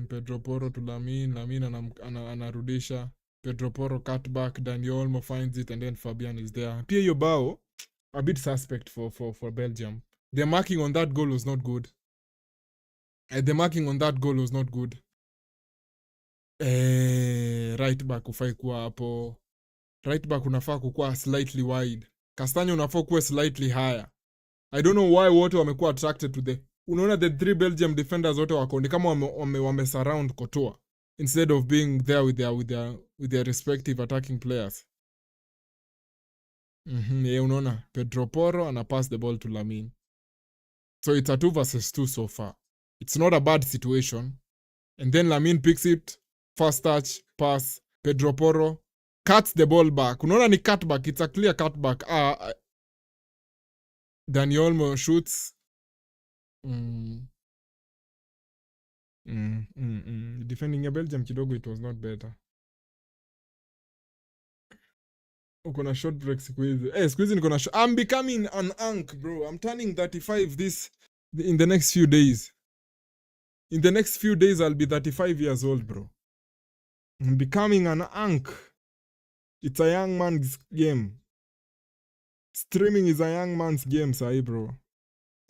A: Pedro Porro to Lamine. Lamine anarudisha. Pedro Porro cut back. Dani Olmo finds it and then Fabian is there. Pia hiyo bao a bit suspect for Belgium. The marking on that goal was not good. Right back ufai kuwa hapo. Right back unafaa kukuwa slightly wide. Castagna unafaa kuwa slightly higher. I don't know why wote wamekuwa attracted to unaona the three Belgium defenders wote wako ni kama wame surround Courtois instead of being there with their respective attacking players. Unaona Pedro Porro ana pass the ball to Lamine. So it's a 2 versus 2 so far. It's not a bad situation. And then Lamine picks it, first touch, pass, Pedro Porro cuts the ball back. Unaona ni cutback, it's a clear cutback. Dani Olmo shoots. Defending ya Belgium kidogo it was not better. Uko na short break siku hizi. Siku hizi niko na I'm becoming an unk, bro. I'm turning 35 in the next few days. In the next few days I'll be 35 years old, bro. I'm becoming an unk. It's a young man's game. Streaming is a young man's game, sahi bro.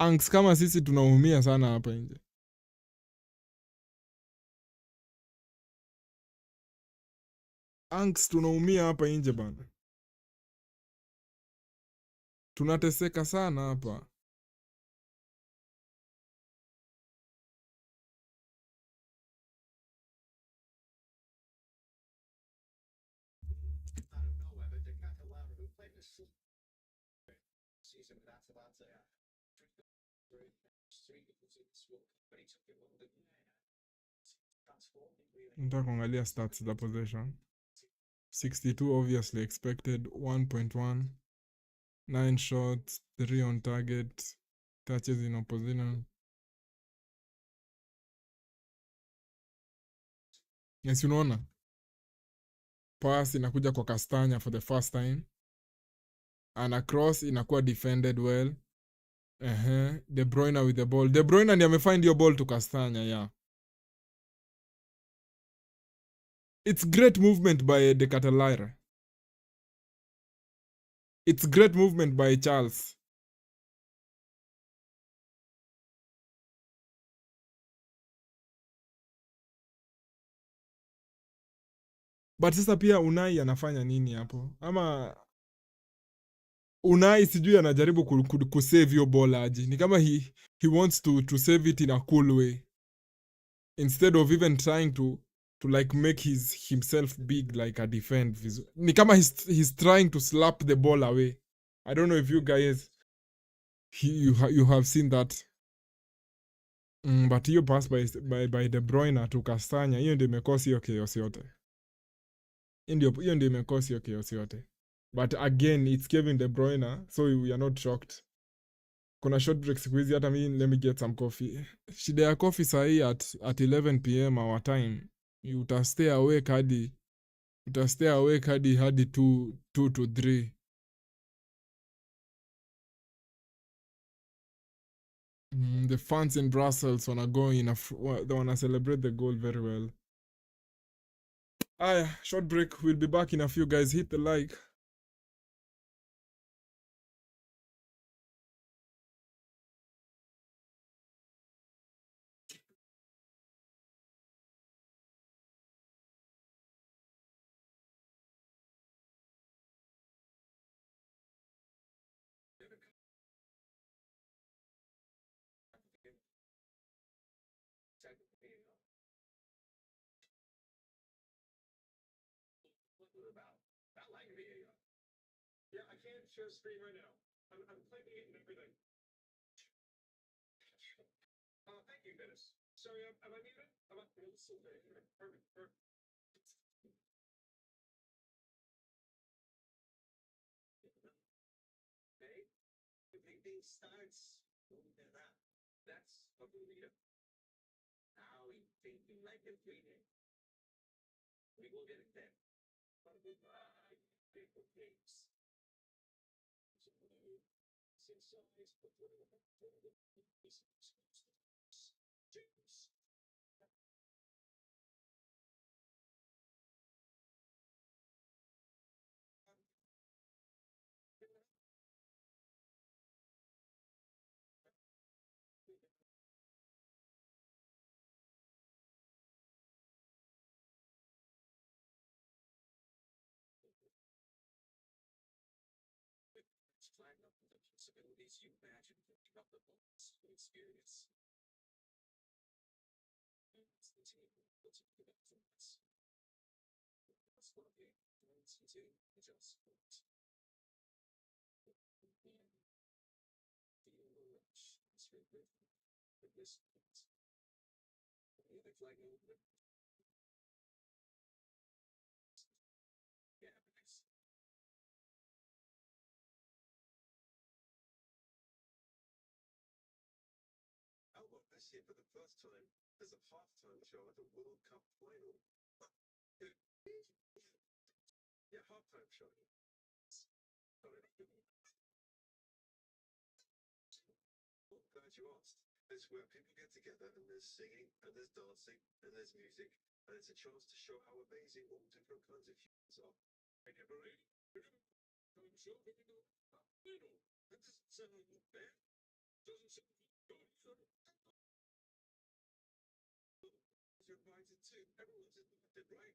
A: Unks kama sisi tunaumia sana hapa nje. Unks tunaumia hapa nje bana. Tunateseka sana hapa. Nataka kuangalia stats za possession. 62 obviously expected, 1.1, 9 shots, 3 on target, touches in opposition. Yes, unaona? Pass inakuja kwa Castagna for the first time. Ana cross inakuwa defended well. De Bruyne with the ball. De Bruyne ndiye amefind your ball to Castagna, yeah. It's great movement by De Ketelaere. It's great movement by Charles. But sasa pia Unai anafanya nini hapo? Ama Unai sijui anajaribu kusave your ball aje. Ni kama he wants to save it in a cool way. Instead of even trying to like make himself big like a defend. Ni kama he's trying to slap the ball away. I don't know if you guys you have seen that. But hiyo pass by De Bruyne to Castagna, hiyo ndio imekosa hiyo chaos yote. Hiyo ndio imekosa hiyo chaos yote. But again, it's Kevin De Bruyne, so we are not shocked. Kuna short break siku hizi, hata mimi let me get some coffee. Shida ya coffee sahi at 11 pm our time. You stay awake hadi 2 to 3. The fans in Brussels wanna go they wanna celebrate the goal very well. Short break. We'll be back in a few, guys. Hit the like.
B: see it for the first time as a halftime show at the World Cup final. Yeah, halftime show. Well, glad you asked. It's where people get together and there's singing and there's dancing and there's music and it's a chance to show how amazing all different kinds of humans are. I never really I'm sure that you know. That doesn't sound bad. Doesn't sound good. You're invited too. Everyone's invited, right?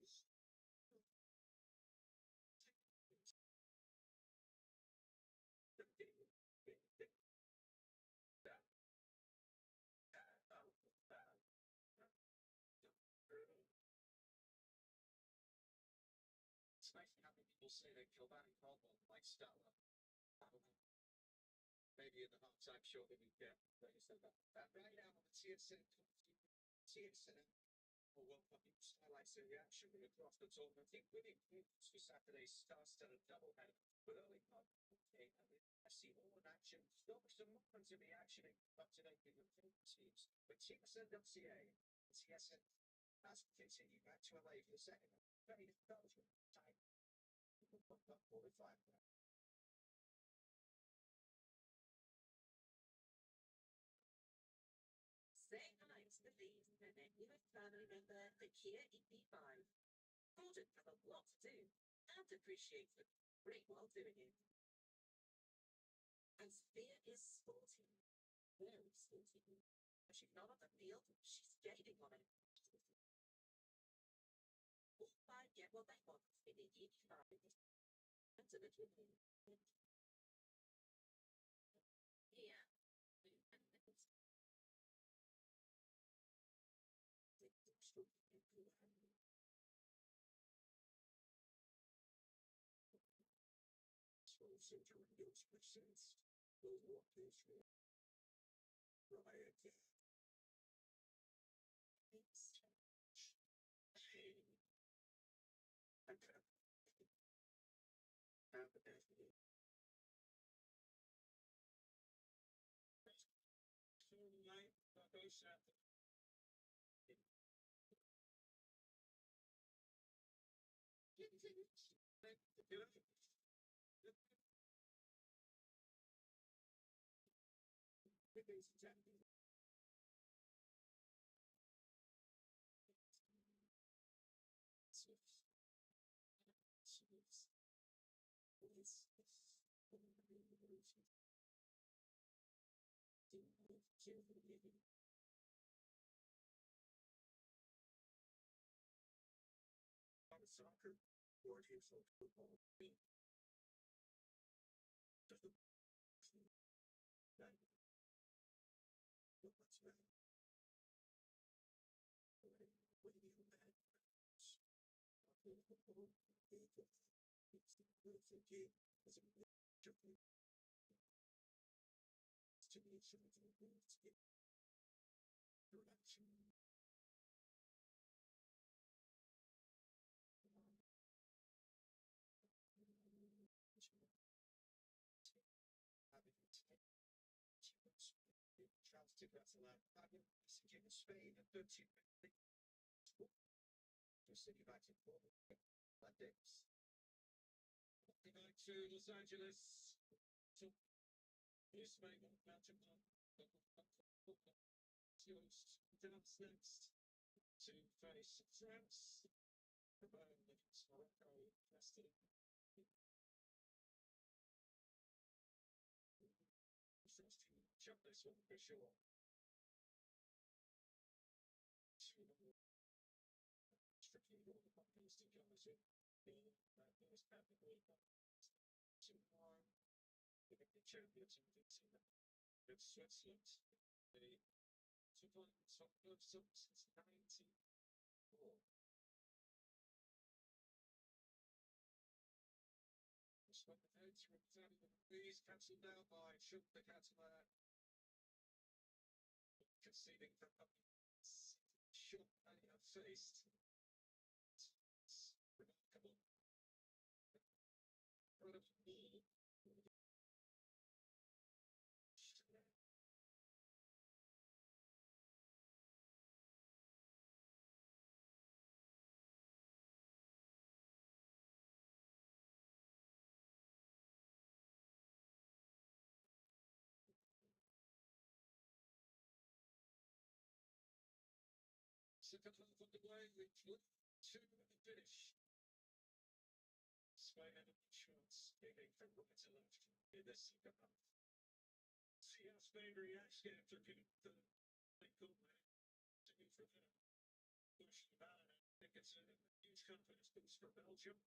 B: It's nice having people say they feel bad and cardboard like Stella. Maybe in the halftime show that we get. Like you said, that right now on the TSN for World Cup highlights the reaction across the tournament. I think winning for Saturday's star-studded doubleheader with early part. I see all in action. Still some moments of reaction up to date with the teams. But TSN.ca, TSN has continued back to LA for the second. Very Belgium time. 45.
C: Say hi to the lead and their newest family member, the Kia EP5. Gordon have a lot to do and appreciates it. Great while doing it. And Sophia is sporty. Very sporty. If she's not on the field, she's skating on it. All five get what they want in the EP5. And to the community. Yeah.
B: Century makes sense. Those walk this riot. Tonight, soccer or teams like football. Just the that what's that? When you bad it's a different situation direction. Having chance to get to that. Having in Spain and 13 to city back in that days. Back to Los Angeles. To this make mountain dance next to face France. Against Morocco, testing. Interesting jump this one for sure. Strictly all the companies to go as the first category. To the champions of the team. It's Switzerland. They took on top of since 1994. When the heads were down the knees, cancelled out by Shook the Catalan. Conceding the shot and he faced. It's remarkable. Second half underway, which looked to the finish. Spain had a chance giving from right to left in the second half. See how Spain reacts after getting the goal to be from there. Push the back. I think it's a huge confidence boost for Belgium.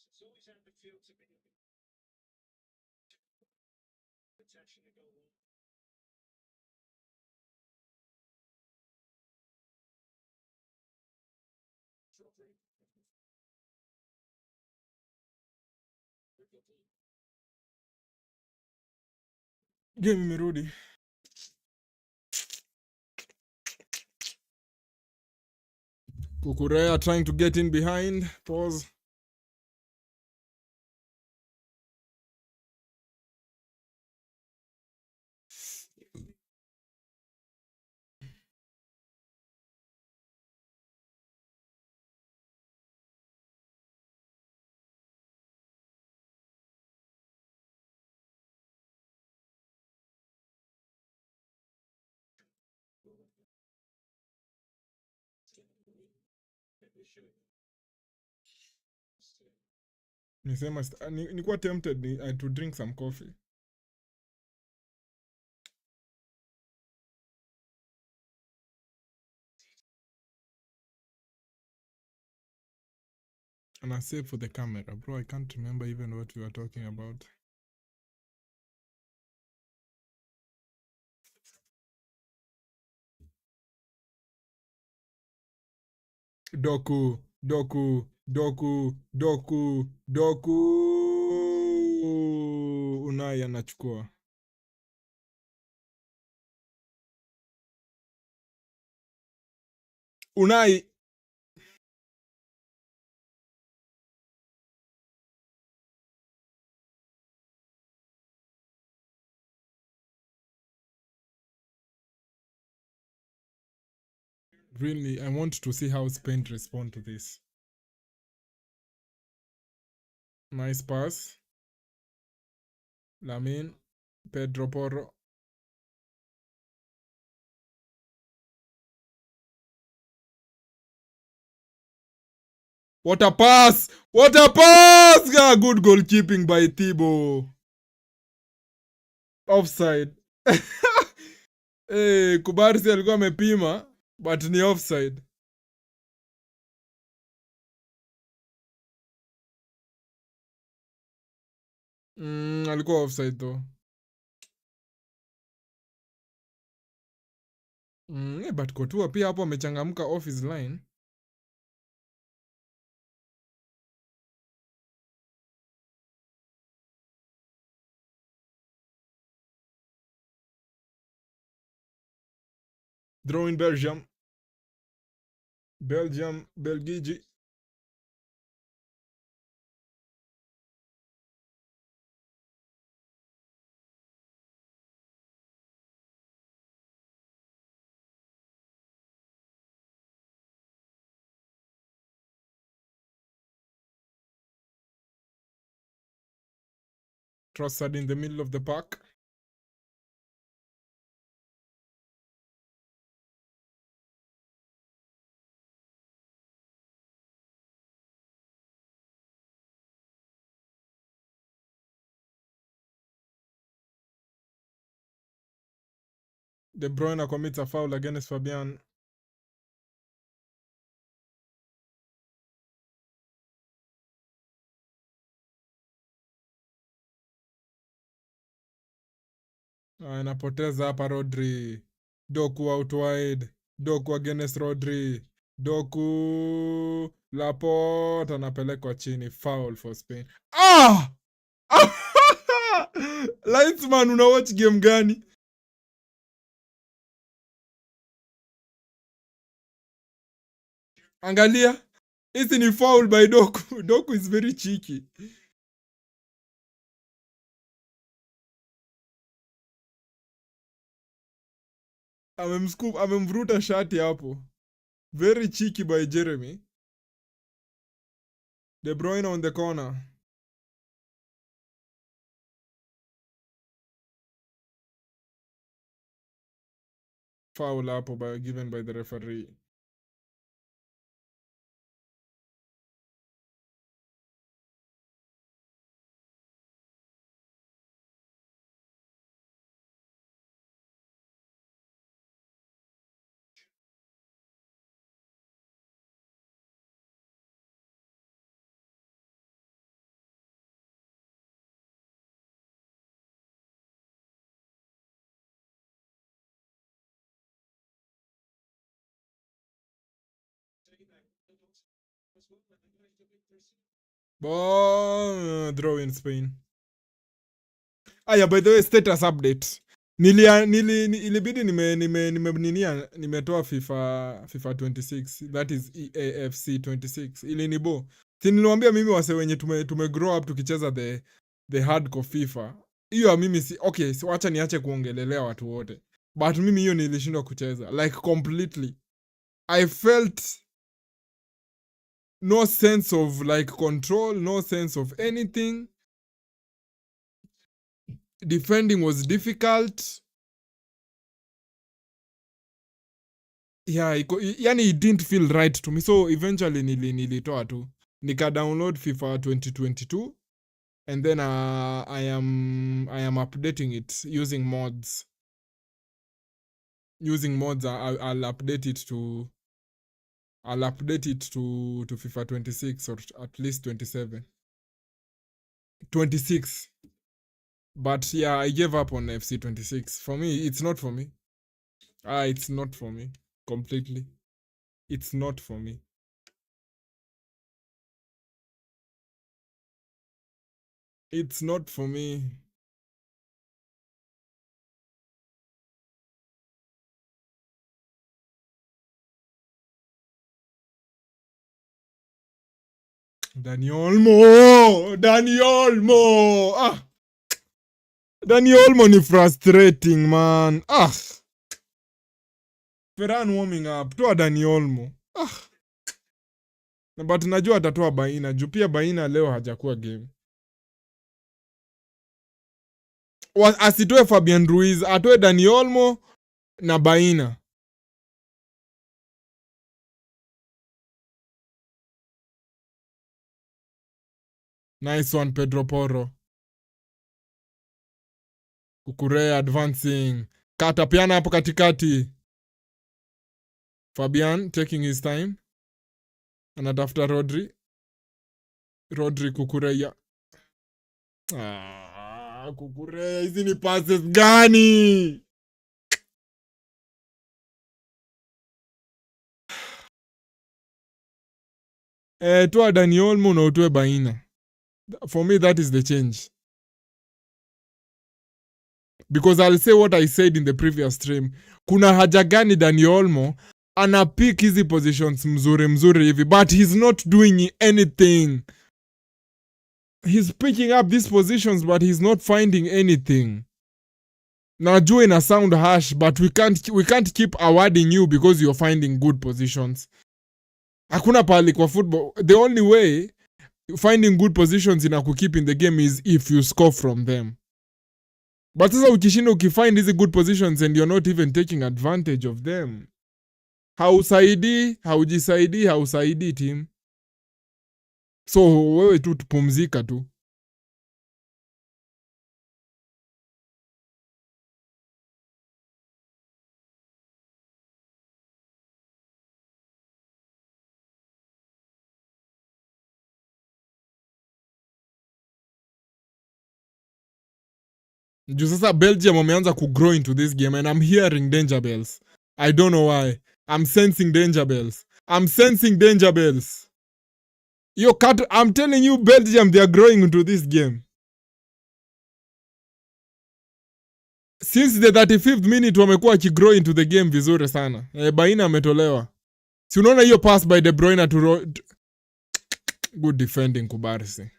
B: It's always had the feel to be potentially go long.
A: Game imerudi. Kukurea trying to get in behind. Pause. Nisema nilikuwa tempted to drink some coffee. And I save for the camera, bro. I can't remember even what we were talking about. Doku. Unai anachukua. Unai. Really, I want to see how Spain respond to this. Nice pass. Lamin. Pedro Porro. What a pass! What a pass! Yeah, good goalkeeping by Thibaut. Offside. Hey, Kubarsi alikuwa amepima, but ni offside. Alikuwa offside though. But Courtois pia hapo amechangamka off his line. Draw in Belgium. Belgiji. Trossard in the middle of the park. De Bruyne commits a foul against Fabian. Anapoteza hapa Rodri. Doku out wide. Doku against Rodri. Doku. Laporte anapelekwa chini. Foul for Spain. Ah! Lightsman, una watch game gani? Angalia. Hizi ni foul by Doku. Doku is very cheeky. Amemvuruta shati hapo. Very cheeky by Jeremy. De Bruyne on the corner. foul hapo given by the referee. Draw in Spain. Aya, by the way, status update. Ilibidi nimetoa FIFA 26. That is EAFC 26. Ilinibo. Niliwaambia mimi wase wenye tume grow up tukicheza the hardcore FIFA. Hiyo mimi okay, wacha niache kuongelelea watu wote. But mimi hiyo nilishindwa kucheza like completely. I felt no sense of like control, no sense of anything. Defending was difficult. Yeah, yani it didn't feel right to me. So eventually nilitoa tu. Nika download FIFA 2022 and then I am updating it using mods. Using mods I'll update it to FIFA 26 or at least 27. 26. But yeah, I gave up on FC 26. For me, it's not for me. It's not for me. Completely. It's not for me. It's not for me. Dani Olmo! Dani Olmo ni frustrating, man. Ferran warming up. Toa Dani Olmo. But najua atatoa Baina. Juu pia Baina leo hajakuwa game. Asitoe Fabian Ruiz. Atoe Dani Olmo na Baina. Nice one, Pedro Porro. Kukurea advancing. Kata piana hapo katikati. Fabian taking his time. Anatafuta Rodri Kukurea. Kukurea, hizi ni passes gani? Toa Dani Olmo na utoe Baina. For me, that is the change. Because I'll say what I said in the previous stream. Kuna haja gani Dani Olmo anapick hizi positions mzuri hivi, but he's not doing anything. He's picking up these positions, but he's not finding anything. Najua ina sound harsh, but we can't keep awarding you because you're finding good positions. Hakuna pali kwa football. The only way finding good positions ina kukeep in the game is if you score from them. But sasa ukishinda ukifind hizi good positions and you're not even taking advantage of them, haujisaidii team. So wewe tu tupumzika tu. Juu sasa Belgium wameanza kugrow into this game and I'm hearing danger bells. I don't know why. I'm sensing danger bells. I'm telling you, Belgium, they are growing into this game. Since the 35th minute wamekuwa wakigrow into the game vizuri sana. Baina ametolewa. Si unaona hiyo pass by De Bruyne to good defending Kubarsi.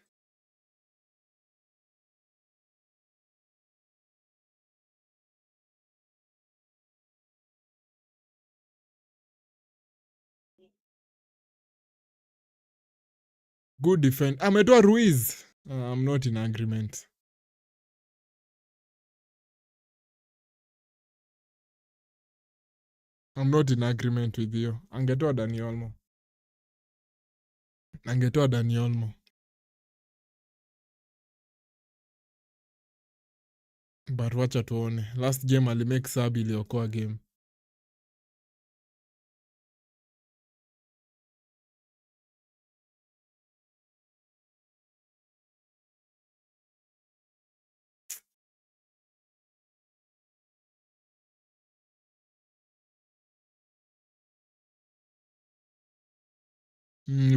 A: Good defend. Ametoa Ruiz. I'm not in agreement. I'm not in agreement with you. Angetoa Dani Olmo. But wacha tuone. Last game alimake sub iliokoa game.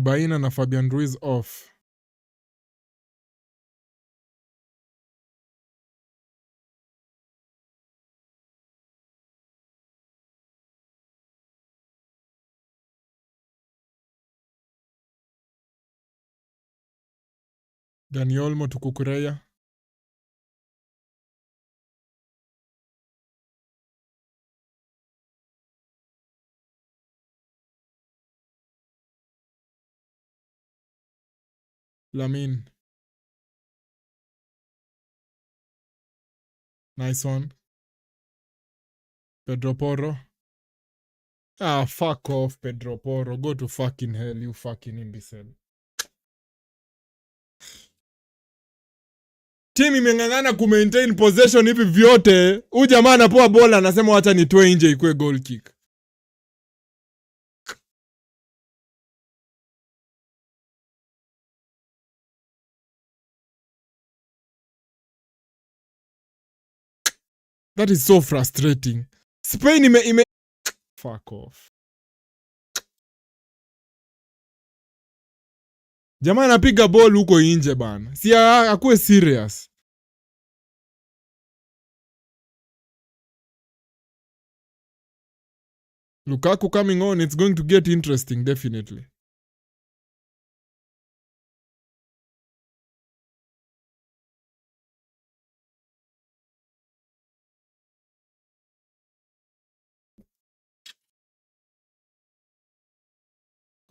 A: Baina na Fabian Ruiz off. Dani Olmo tukukureya. Lamin. Nice one. Pedro Porro. Ah, fuck off, Pedro Porro. Go to fucking hell, you fucking imbecile. Team imeng'ang'ana kumaintain possession hivi vyote. Huyu jamaa anapoa bola anasema wacha nitoe nje ikue goal kick. That is so frustrating. Spain ime fuck off. Jamaa anapiga ball huko nje bana. Si akuwe serious. Lukaku coming on, it's going to get interesting definitely.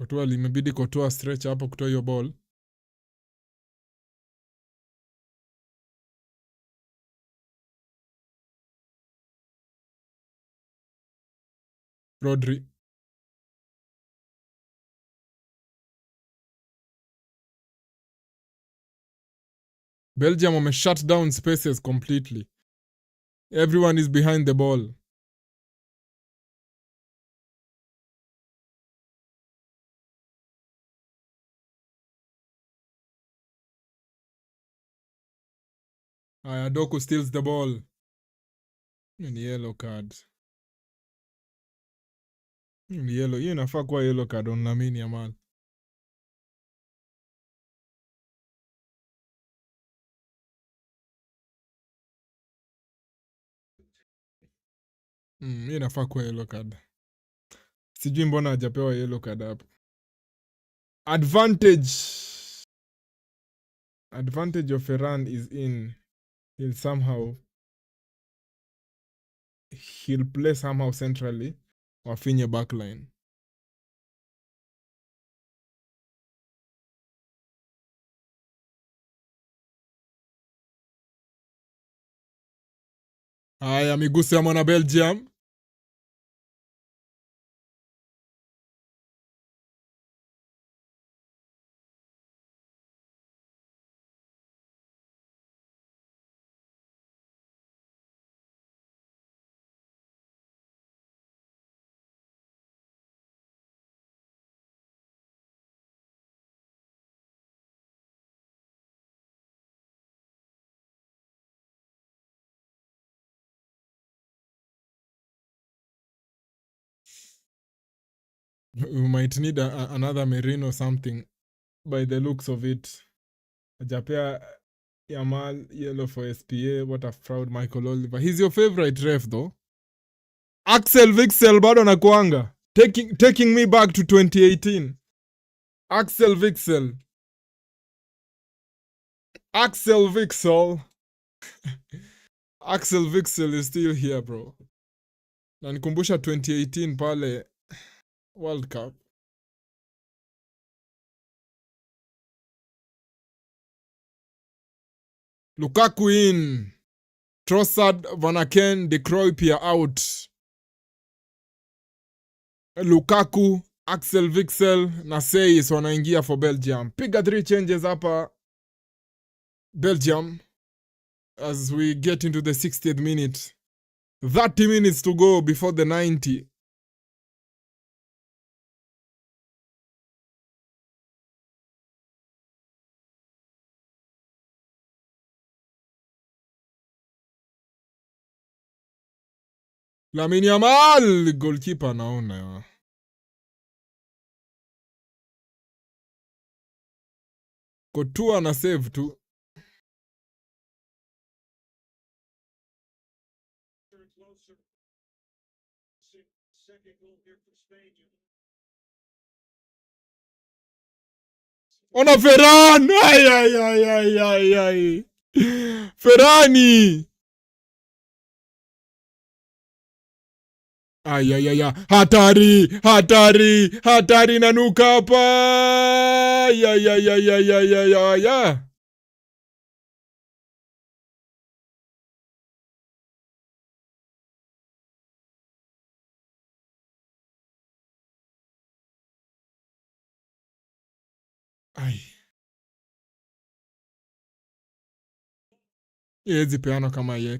A: Kotoa limebidi Kotoa stretch hapo kutoa hiyo ball. Rodri. Belgium wame shut down spaces completely. Everyone is behind the ball. Doku steals the ball. Ni yellow card. Ni yellow. Hiyo inafaa kuwa yellow card on Lamine Yamal. Hiyo inafaa kuwa yellow card. Sijui mbona hajapewa yellow card hapo. Advantage of Ferran is in. He'll play somehow centrally. Wafinye backline. Haya, miguso ya mwana Belgium. We might need another Merino something by the looks of it. Ajapea Yamal yellow for SPA. What a fraud, Michael Oliver. He's your favorite ref though. Axel Witsel bado anakuanga. Taking me back to 2018. Axel Witsel. Axel Witsel is still here, bro. Na nikumbusha 2018 pale World Cup. Lukaku in. Trossard, Van Aken, De Cruyff pia out. Lukaku, Axel Witsel na Seis wanaingia for Belgium. Piga 3 changes hapa Belgium as we get into the 60th minute. 30 minutes to go before the 90. Lamine Yamal, goalkeeper naona. Kotua na save tu.
B: Turn closer. Second goal here for Spain.
A: Ona Ferran! Ay. Ferrani! Ay. Hatari nanuka hapa. Ay. Ay. Iwezi peano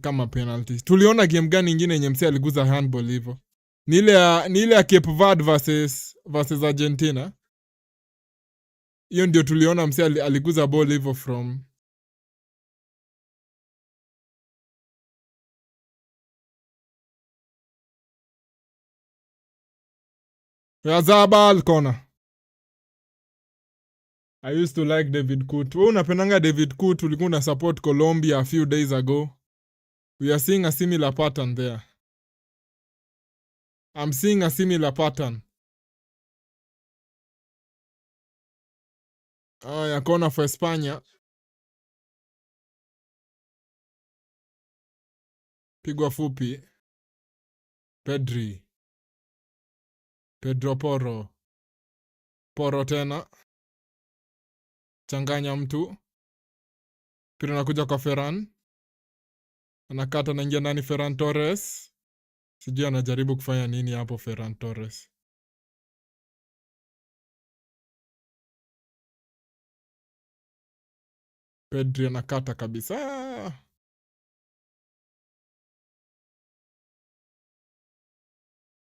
A: kama penalty. Tuliona game gani ingine yenye msee aliguza handball hivyo? Ni ile ya Cape Verde versus Argentina. Hiyo ndio tuliona msee aliguza ball hivyo from Yazabal corner. I used to like David Kut. Wewe unapendanga David Kut, ulikuwa una support Colombia a few days ago. We are seeing a similar pattern there. I'm seeing a similar pattern. Ya corner for España. Pigwa fupi. Pedro Porro. Porro tena. Changanya mtu. Pira nakuja kwa Ferran. Anakata naingia ndani Ferran Torres. Sijui anajaribu kufanya nini hapo Ferran Torres. Pedri anakata kabisa.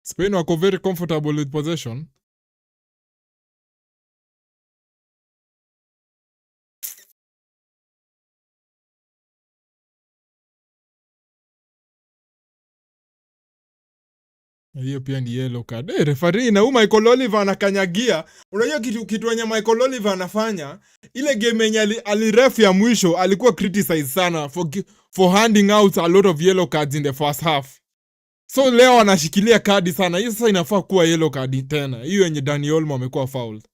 A: Spain wako very comfortable with possession. Hiyo pia ni yellow card. Referee na Michael Oliver anakanyagia. Unajua kitu wenye Michael Oliver anafanya, ile game yenye aliref ya mwisho alikuwa criticized sana for handing out a lot of yellow cards in the first half. So leo anashikilia kadi sana. Hiyo sasa inafaa kuwa yellow card tena. Hiyo yenye Dani Olmo amekuwa fouled.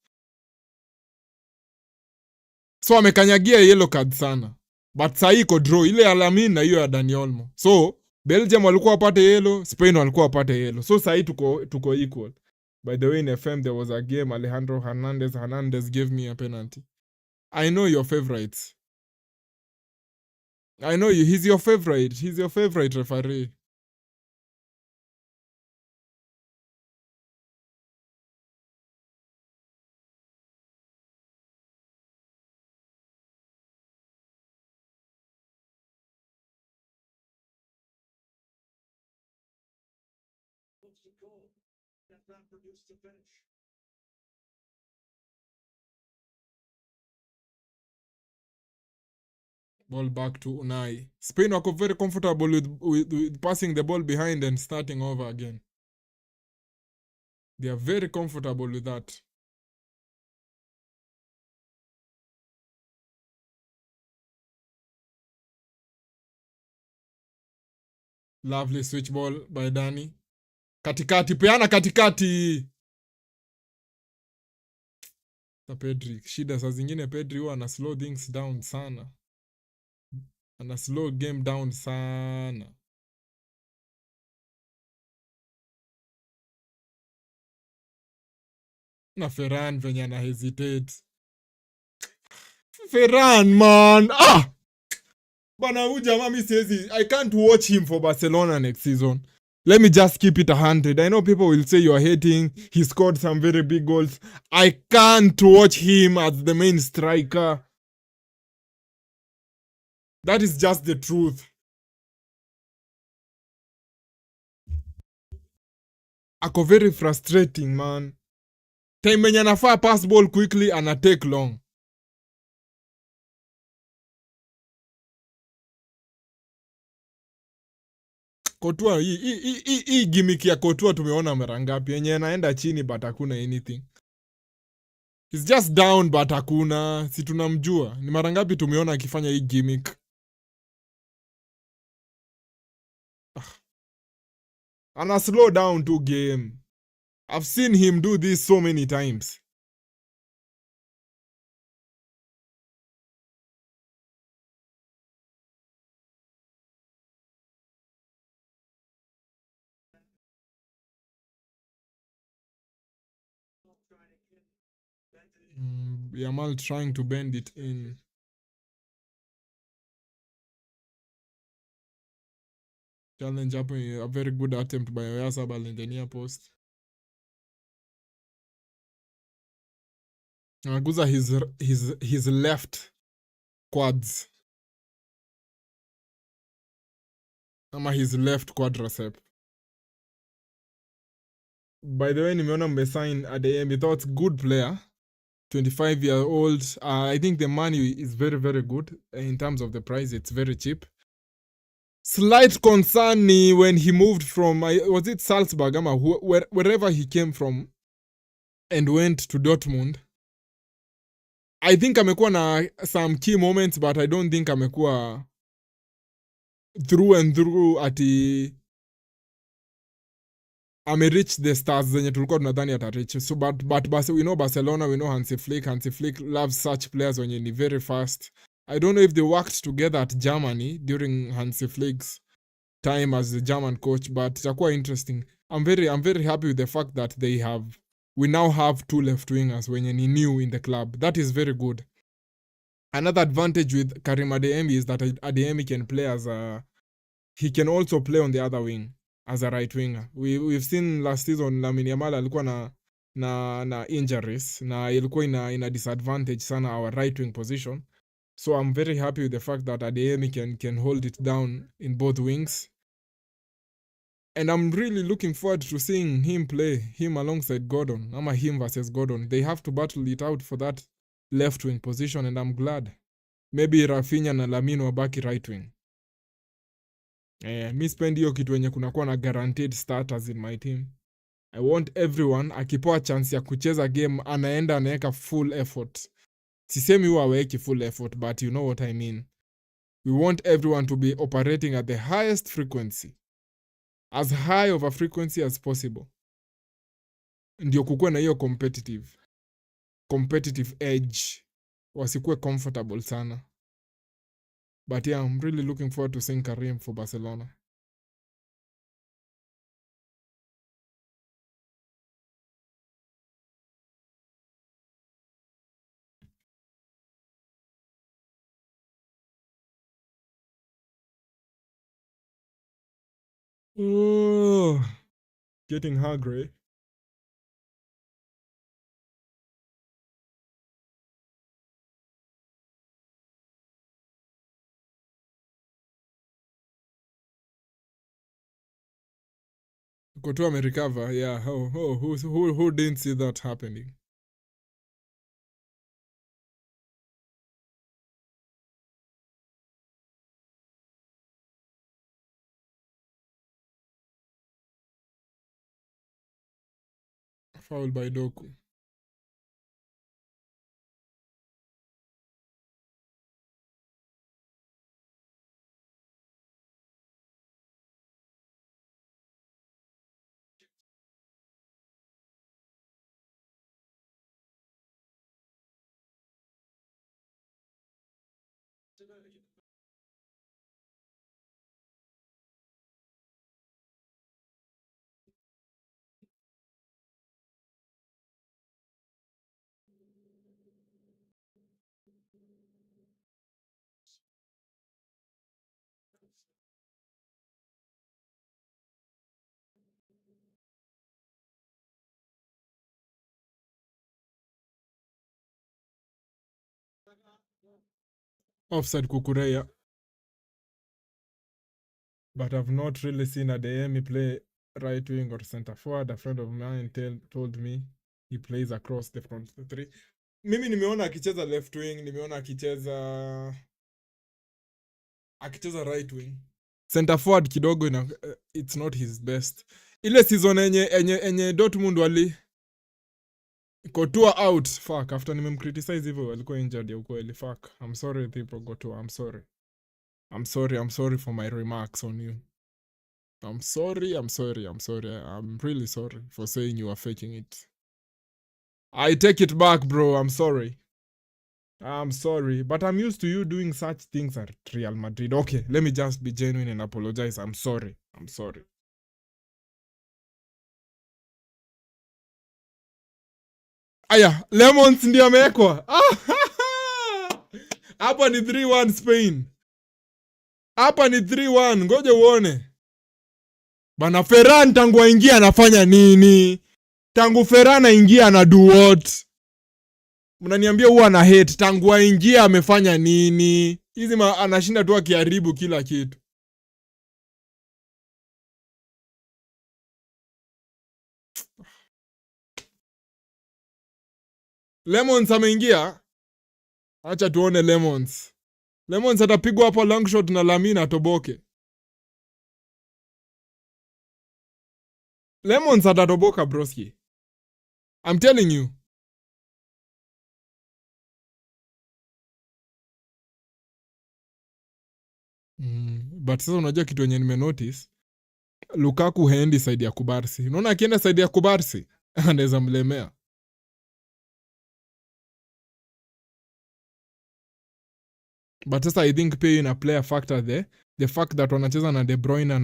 A: So amekanyagia yellow card sana. But saa hii iko draw ile ya Lamine na hiyo ya Dani Olmo. So Belgium walikuwa wapate yellow, Spain walikuwa wapate yellow. So saa hii tuko equal. By the way, in FM there was a game Alejandro Hernandez gave me a penalty. I know your favorites. I know you. He's your favorite referee.
B: What's the goal? That not produced the finish.
A: Ball back to Unai. Spain wako very comfortable with passing the ball behind and starting over again. They are very comfortable with that. Lovely switch ball by Dani. Katikati, peana katikati. Na Pedri, shida saa zingine Pedri huwa ana slow things down sana. Ana slow game down sana. Na Ferran venye ana hesitate. Ferran man. Bana huyu jamaa mimi siwezi. I can't watch him for Barcelona next season. Let me just keep it 100. I know people will say you're hating. He scored some very big goals. I can't watch him as the main striker. That is just the truth. Ako very frustrating, man. Time yenye anafaa pass ball quickly ana take long. Kotua hii gimmick ya Kotua tumeona mara ngapi? Yenye anaenda chini but hakuna anything. He's just down but hakuna. Si tunamjua. Ni mara ngapi tumeona akifanya hii gimmick? Ana slow down to game. I've seen him do this so many times. Yamal trying to bend it in. Challenge up, a very good attempt by Oyasabal in the near post. Anaguza his left quads. Ama his left quadricep. By the way, nimeona mmesign Adeyemi. Thought good player. 25-year-old. I think the money is very, very good. In terms of the price, it's very cheap. Slight concern when he moved from, was it Salzburg, ama wherever he came from and went to Dortmund. I think amekuwa na some key moments, but I don't think amekuwa through and through ati amereach the stars zenye tulikuwa tunadhani atarich. So but we know Barcelona, we know Hansi Flick. Hansi Flick loves such players wenye ni very fast. I don't know if they worked together at Germany during Hansi Flick's time as the German coach, but itakuwa interesting. I'm very happy with the fact that we now have two left wingers wenye ni new in the club. That is very good. Another advantage with Karim Adeyemi is that Adeyemi can play he can also play on the other wing as a right winger. We've seen last season Lamine Yamal alikuwa na injuries na ilikuwa ina disadvantage sana our right wing position. So I'm very happy with the fact that Adeyemi can hold it down in both wings. And I'm really looking forward to seeing him play, him alongside Gordon, ama him versus Gordon. They have to battle it out for that left wing position, and I'm glad. Maybe Rafinha na Lamine wabaki right wing. Mi spend hiyo kitu wenye kunakuwa na guaranteed starters in my team. I want everyone akipewa chance ya kucheza game anaenda anaweka full effort. Sisemi huwa aweki full effort, but you know what I mean. We want everyone to be operating at the highest frequency. As high of a frequency as possible. Ndio kukuwe na hiyo competitive edge. Wasikuwe comfortable sana. But yeah, I'm really looking forward to seeing Karim for Barcelona. Oh, getting hungry. Kotua may recover, yeah. Who didn't see that happening? Foul by Doku. Offside Kukureya. But I've not really seen Adeyemi play right wing or center forward. A friend of mine told me he plays across the front three. Mimi nimeona akicheza left wing, nimeona akicheza right wing. Center forward kidogo it's not his best. Ile season enye Dortmund wali Kotua out. Fuck, after nimemcriticize hivyo alikuwa injured ya ukweli. Fuck. I'm sorry people Kotua, I'm sorry. I'm sorry for my remarks on you. I'm sorry. I'm really sorry for saying you are faking it. I take it back, bro. I'm sorry. But I'm used to you doing such things at Real Madrid. Okay, let me just be genuine and apologize. I'm sorry. Aya, Lemons ndio amewekwa. Hapa ni 3-1 Spain. Hapa ni 3-1. Ngoja uone. Bana Ferran tangu aingia anafanya nini? Tangu Ferran aingia ana do what? Mnaniambia huwa ana hate. Tangu aingia amefanya nini? Hizi anashinda tu akiharibu kila kitu. Lemons ameingia. Acha tuone Lemons. Lemons atapigwa hapo long shot na Lamine atoboke. Lemons atatoboka broski. I'm telling you. But sasa unajua kitu yenye nimenotice. Lukaku haendi side ya Kubarsi. Unaona akienda side ya Kubarsi anaweza mlemea. But sasa I think pia ina play a factor there. The fact that wanacheza na De Bruyne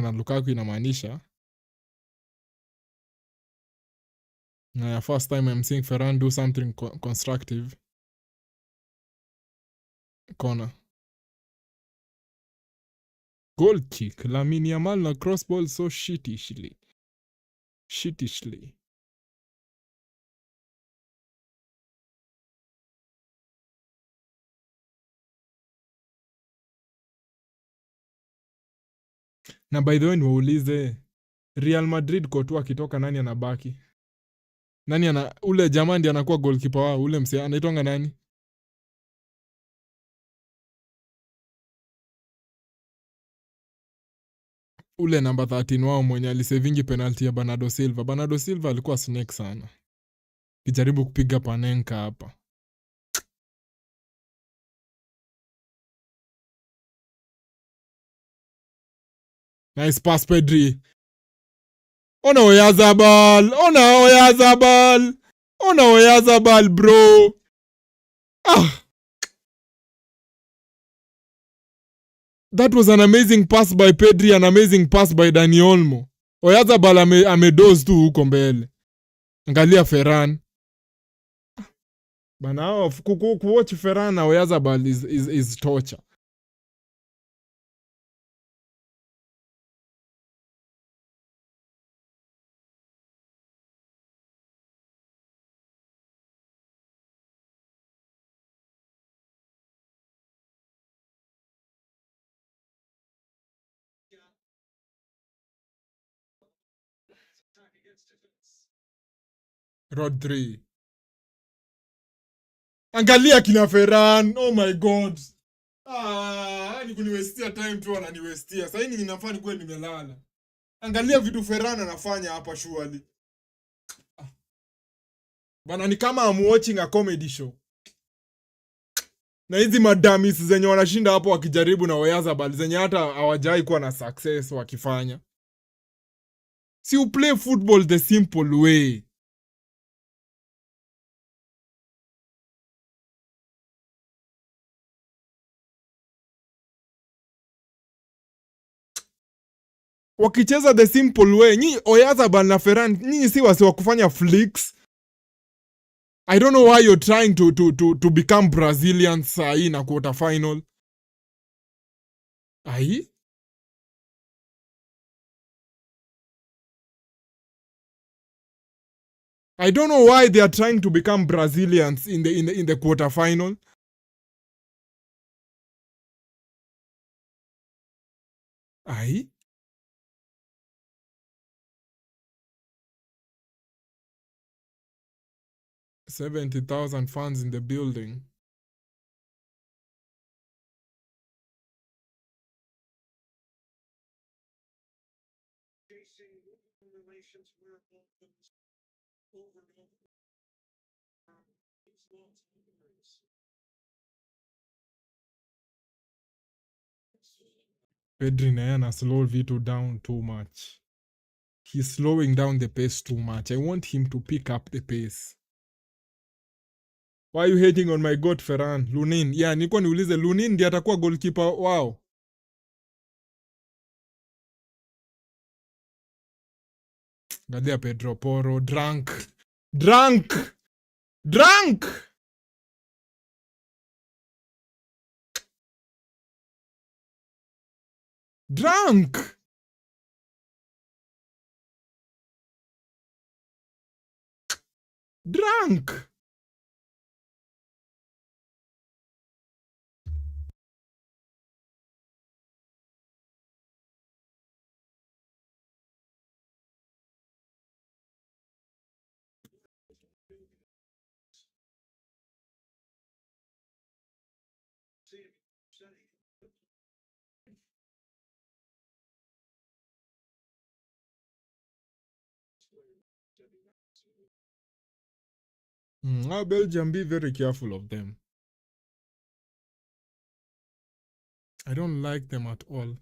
A: na Lukaku inamaanisha first time I'm seeing Ferran do something constructive. Corner. Goal kick. Lamine Yamal na cross ball so shittishly. Na by the way niwaulize, Real Madrid kotu akitoka nani anabaki? Ule jamaa ndiye anakuwa goalkeeper wao, ule msee anaitwanga nani? Ule number 13 wao mwenye alisevingi penalty ya Bernardo Silva. Bernardo Silva alikuwa snake sana. Kijaribu kupiga Panenka hapa. Nice pass Pedri. Ona Oyazabal bro. That was an amazing pass by Pedri, an amazing pass by Dani Olmo. Oyazabal amedoze tu huko mbele. Angalia Ferran. Bana kuwatch Ferran na Oyazabal is torture. Rodri. Angalia kina Ferran. Oh my god. Ni kuniwestia time tu ananiwestia. Sasa hivi ninafaa nikuwe nimelala. Angalia vitu Ferran anafanya hapa surely. Bana ni kama I'm watching a comedy show. Na hizi madamis zenye wanashinda hapo wakijaribu na Oyazabal zenye hata hawajai kuwa na success wakifanya. Si you play football the simple way. Wakicheza the simple way, nyinyi Oyazabal na Ferran, nyinyi si wasi wa kufanya flicks. I don't know why you're trying to become Brazilian sahi na quarter final. I don't know why they are trying to become Brazilians in the quarter final. Aye. $70,000 fans in the building.
B: chasing relations where opens over and over. It's lots of memories.
A: Pedri naye ana slow vitu down too much. He's slowing down the pace too much. I want him to pick up the pace. Why are you hating on my goat Ferran? Lunin. Yeah, nilikuwa niulize Lunin ndiye atakuwa goalkeeper wao. Galia Pedro Porro, drunk. Drunk! Drunk! Drunk! Drunk! Now Belgium, be very careful of them. I don't like them at all.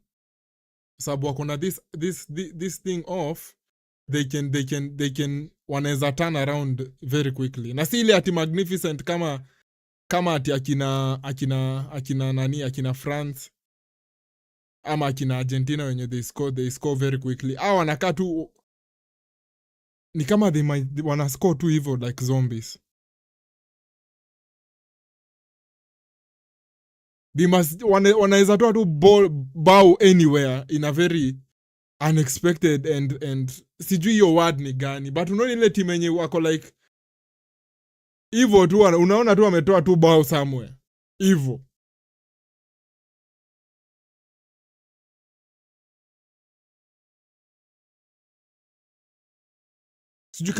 A: Sababu wako na this thing off, they can wanaweza turn around very quickly. Na si ile ati magnificent kama ati akina France ama akina Argentina wenye they score very quickly. Au wanakaa tu ni kama wana score tu hivyo like zombies. They must wanaweza toa tu bow anywhere in a very unexpected and sijui hiyo word ni gani, but unaona ile team yenye wako like hivyo tu, unaona tu wametoa tu bow somewhere hivyo. Sijui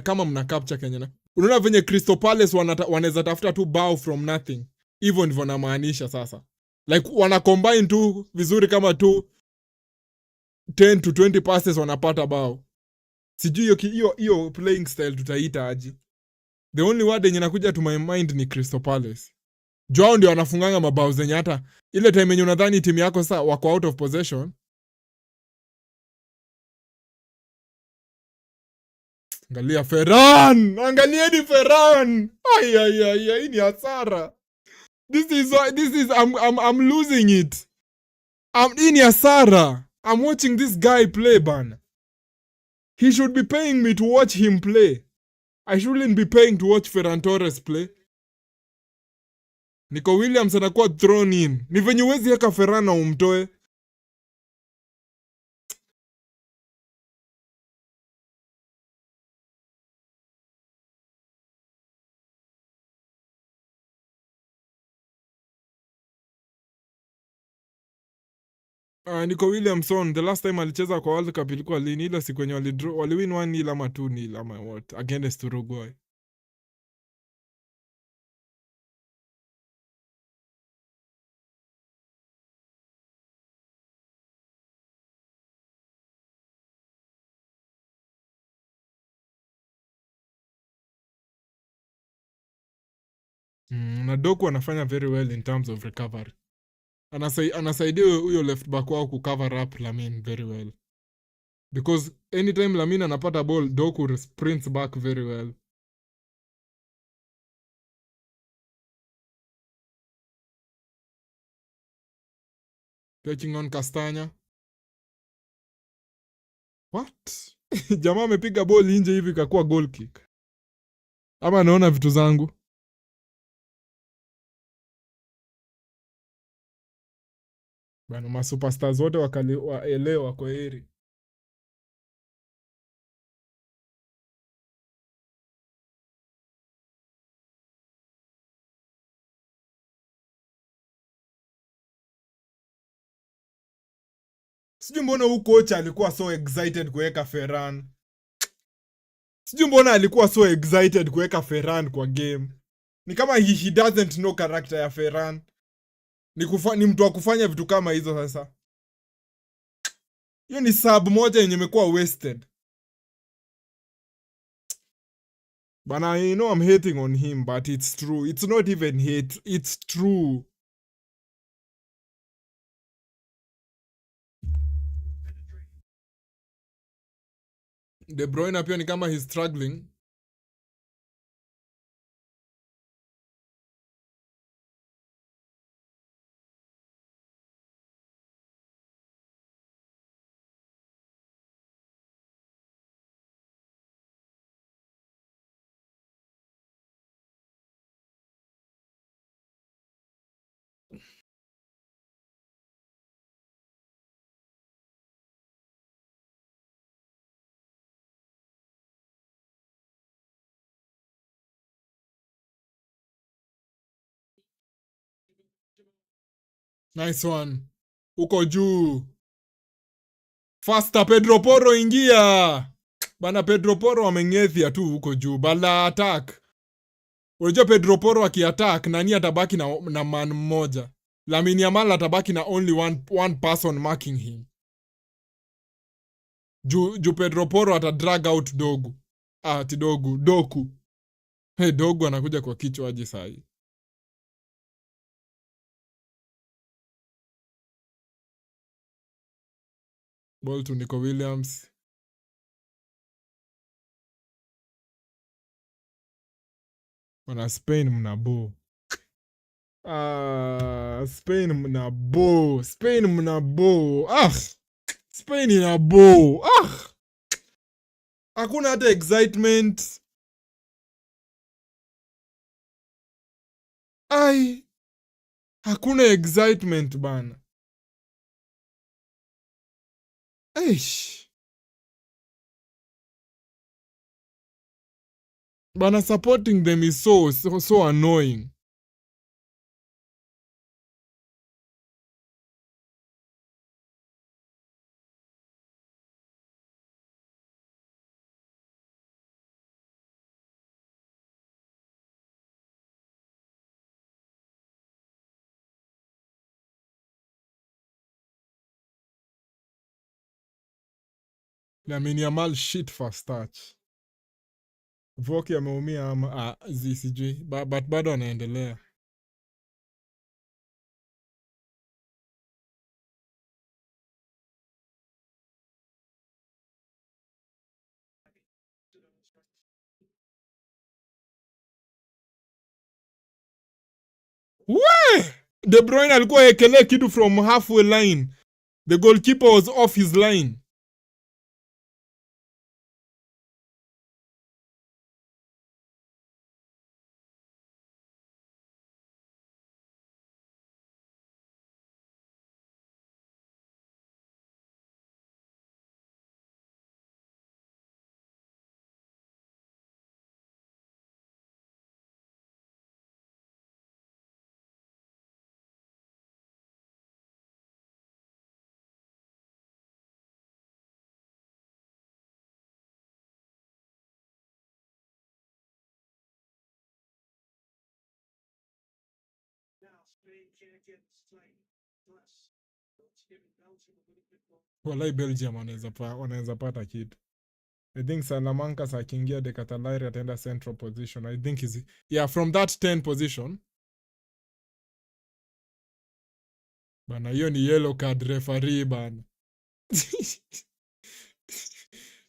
A: kama mna capture Kenya. Unaona venye Crystal Palace wanaweza tafuta tu bow from nothing. Hivyo ndivyo namaanisha sasa. Like wana combine tu vizuri kama tu 10 to 20 passes wanapata bao. Sijui hiyo playing style tutaita aje. The only word yenye nakuja to my mind ni Crystal Palace. Joao ndio wanafunganga mabao zenye hata ile time yenye unadhani timu yako sasa wako out of possession. Angalia Ferran! Angalieni Ferran! Ay, hii ni hasara. This is I'm losing it. Hii ni hasara. I'm watching this guy play, ban. He should be paying me to watch him play. I shouldn't be paying to watch Ferran Torres play. Nico Williams anakuwa thrown in. Ni venye huwezi weka Ferran na umtoe. Nico Williamson, the last time alicheza kwa World Cup ilikuwa lini? Ile siku yenye waliwin 1-0 ama 2-0 ama what? Against Uruguay. Na Doku anafanya very well in terms of recovery. Anasaidia huyo left back wao kucover up Lamine very well. Because anytime Lamine anapata ball, Doku sprints back very well. Taking on Castagna. What? Jamaa amepiga ball nje hivi ikakuwa goal kick. Ama anaona vitu zangu. Bana masuperstars wote waelewa kwa heri. Sijui mbona huyu coach alikuwa so excited kuweka Ferran. Sijui mbona alikuwa so excited kuweka Ferran kwa game. Ni kama he doesn't know character ya Ferran. Ni mtu wa kufanya vitu kama hizo sasa. Hiyo ni sub moja yenye imekuwa wasted. Bana, you know I'm hating on him, but it's true. It's not even hate. It's true. De Bruyne pia ni kama he's struggling. Nice one. Uko juu. Faster Pedro Porro, ingia. Bana, Pedro Porro ameng'ethia tu huko juu. Bala attack. Unajua Pedro Porro aki-attack, nani atabaki na man mmoja? Lamine Yamal atabaki na only one person marking him. Juu Pedro Porro atadrag out Dogu. Doku. Hey, Dogu anakuja kwa kichwa aje sahi. Ball to Nico Williams. Wana Spain mnabo. Spain mnabo. Spain mnabo. Spain inabo. Hakuna hata excitement. Hakuna excitement bana. Eish. Bana, supporting them is so annoying. Lamine Yamal shit first touch. Voki ameumia ama sijui, but bado anaendelea. We! De Bruyne alikuwa ekelee kitu from halfway line. The goalkeeper was off his line.
B: Now Spain can't get straight. Plus, it's giving Belgium a little bit more.
A: Walai Belgium wanaweza pata kitu. I think Salamanca akiingia De Catalari ataenda central position. I think from that 10 position. Bana, hiyo ni yellow card referee bana.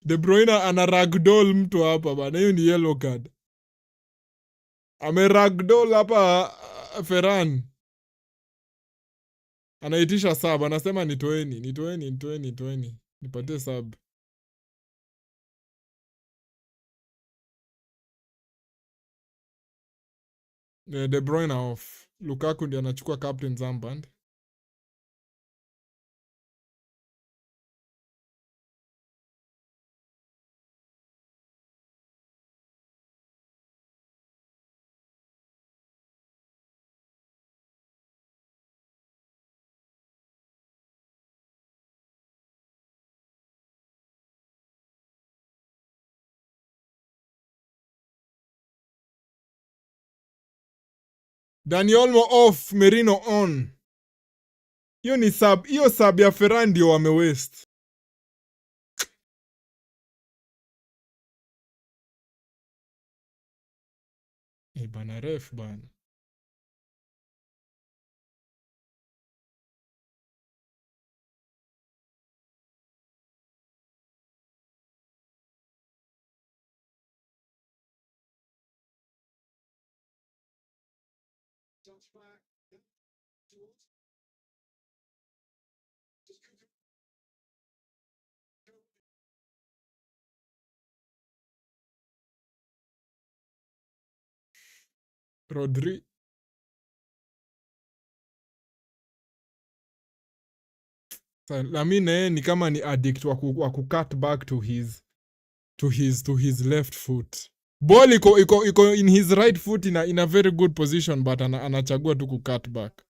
A: De Bruyne ana ragdoll mtu hapa bana, hiyo ni yellow card. Ame ragdoll hapa Ferran. Anaitisha sub, anasema nitoeni. Nipatie sub. De Bruyne off. Lukaku ndiye anachukua captain's armband. Dani Olmo off, Merino on. Hiyo sub ya Ferran ndio wamewaste. Bana ref bana.
B: Touchback. Towards. Just go.
A: Rodri. Lamine ni kama ni addict wa ku cut back to his left foot. Ball iko in his right foot in a very good position, but anachagua tu ku cut back.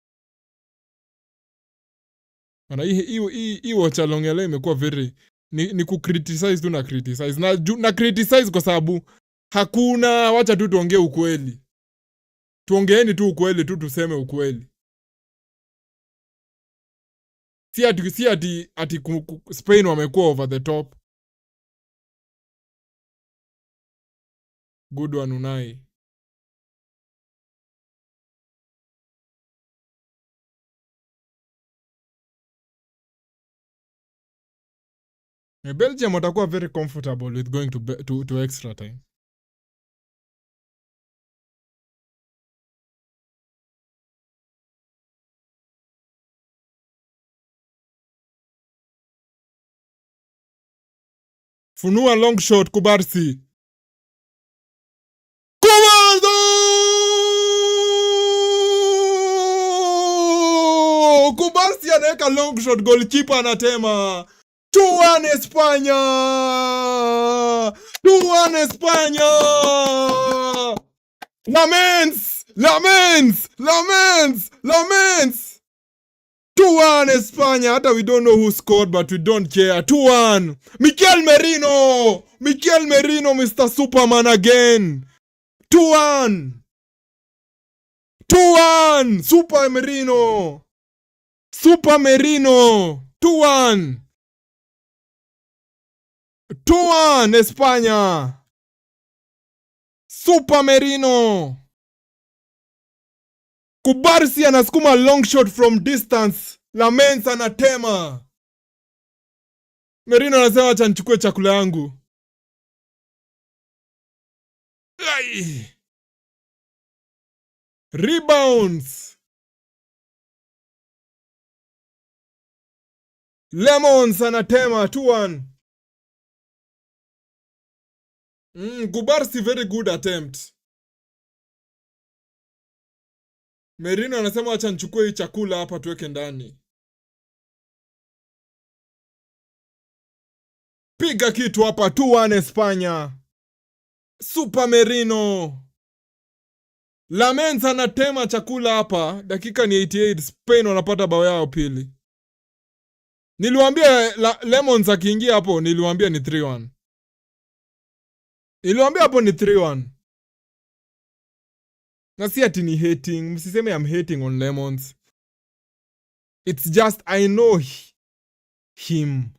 A: Ana hii Watchalong leo imekuwa very ni ku criticize tu na criticize na criticize kwa sababu hakuna, wacha tu tuongee ukweli. Tuongeeni tu ukweli tu, tuseme ukweli. Si ati Spain wamekuwa over the top. Good one Unai. Belgium watakuwa very comfortable with going to extra time. Funua long shot Kubarsi. Kubarsi anaweka long shot, goalkeeper anatema. 2-1 Espanya! 2-1 Espanya! Lamens! 2-1 Espanya. Hata we don't know who scored, but we don't care. 2-1. Mikel Merino, Mr. Superman again. 2-1. Super Merino. 2-1. 2-1 Espanya. Super Merino. Kubarsi anasukuma long shot from distance. Lamens anatema. Merino anasema acha nichukue chakula yangu. Rebounds. Lemons anatema 2-1. Kubarsi very good attempt. Merino anasema acha nichukue hii chakula hapa tuweke ndani. Piga kitu hapa 2-1 Espanya. Super Merino. Lamens anatema chakula hapa. Dakika ni 88. Spain wanapata bao yao pili. Niliwaambia Lemons akiingia hapo, niliwaambia ni 3-1. Niliwaambia hapo ni 3-1. Na si ati ni hating. Msiseme I'm hating on Lemons. It's just I know him.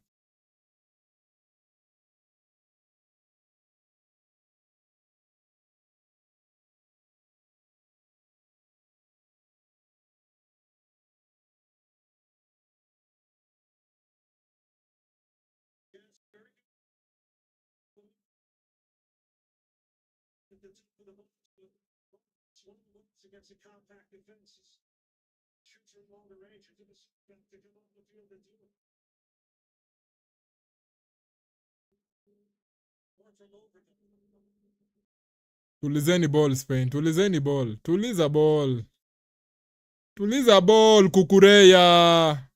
B: Against the compact defenses. Shoots from longer range to come off the field and do it.
A: Tulizeni ball Spain. Tulizeni ball. Tuliza ball Kukureya.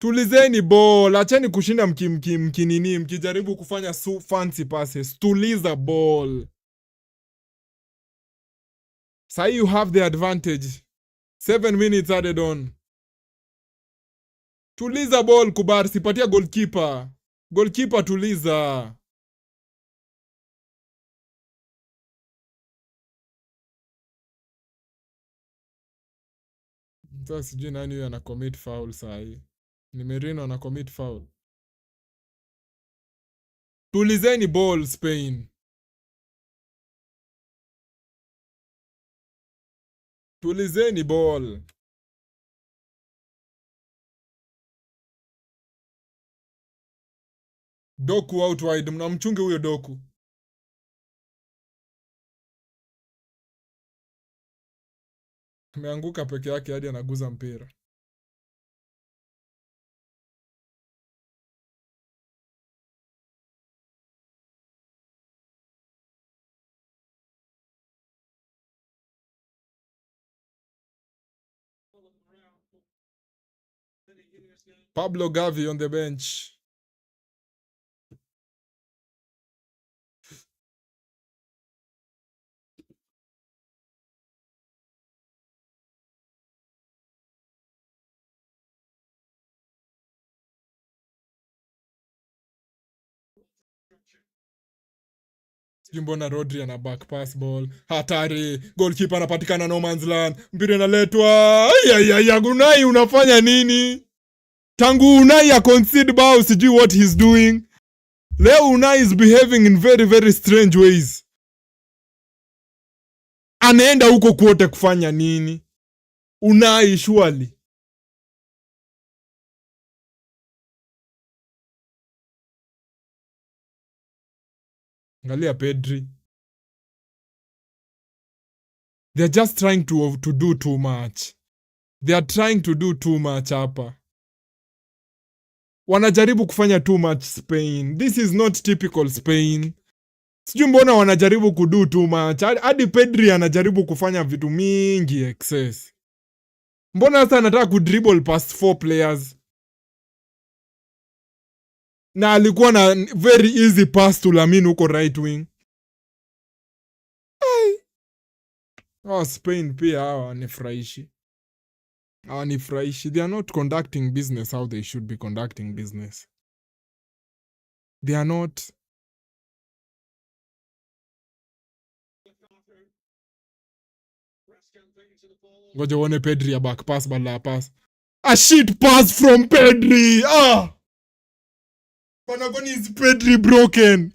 A: Tulizeni ball. Acheni kushinda mkinini mkijaribu kufanya fancy passes. Tuliza ball. Say you have the advantage. 7 minutes added on. Tuliza ball Kubarsi, patia goalkeeper. Goalkeeper tuliza. Sasa sijui nani huyo ana commit foul saa hii. Ni Merino ana commit foul. Tulizeni ball Spain. Tulizeni ball. Doku out wide, mnamchunge huyo Doku. Ameanguka peke yake hadi anaguza mpira. Pablo Gavi on the bench. Sijui mbona Rodri ana back pass ball. Hatari. Goalkeeper anapatikana no man's land. Mpira inaletwa. Ayayaya, Unai unafanya nini? Tangu Unai ya concede bao sijui what he's doing. Leo Unai is behaving in very very strange ways. Anaenda huko kwote kufanya nini? Unai surely. Angalia Pedri. They're just trying to do too much. They are trying to do too much hapa. Wanajaribu kufanya too much Spain. This is not typical Spain. Sijui mbona wanajaribu kudo too much. Hadi Pedri anajaribu kufanya vitu mingi excess. Mbona sasa anataka kudribble past 4 players? Na alikuwa na very easy pass to Lamine huko right wing. Oh, Spain pia hawa nifurahishi. They are not conducting business how they should be conducting business. They are not. Ngoja uone Pedri ya back pass badala ya pass. A shit pass from Pedri. Panagoni is Pedri broken.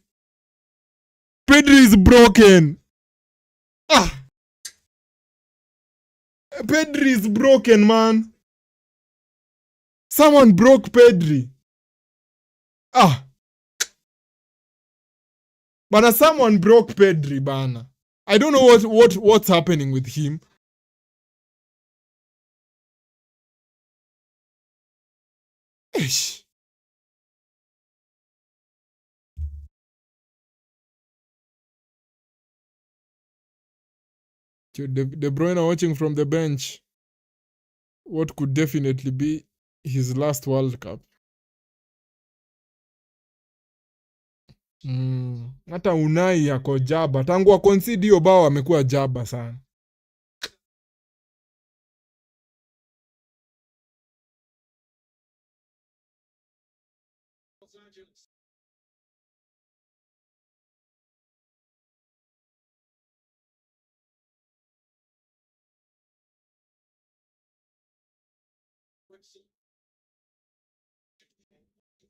A: Pedri is broken. Pedri is broken, man. Someone broke Pedri. Bana, someone broke Pedri, bana. I don't know what's happening with him. Ish. De Bruyne watching from the bench. What could definitely be his last World Cup. Hata Unai yako jaba. Tangu concede hiyo bao amekuwa jaba sana.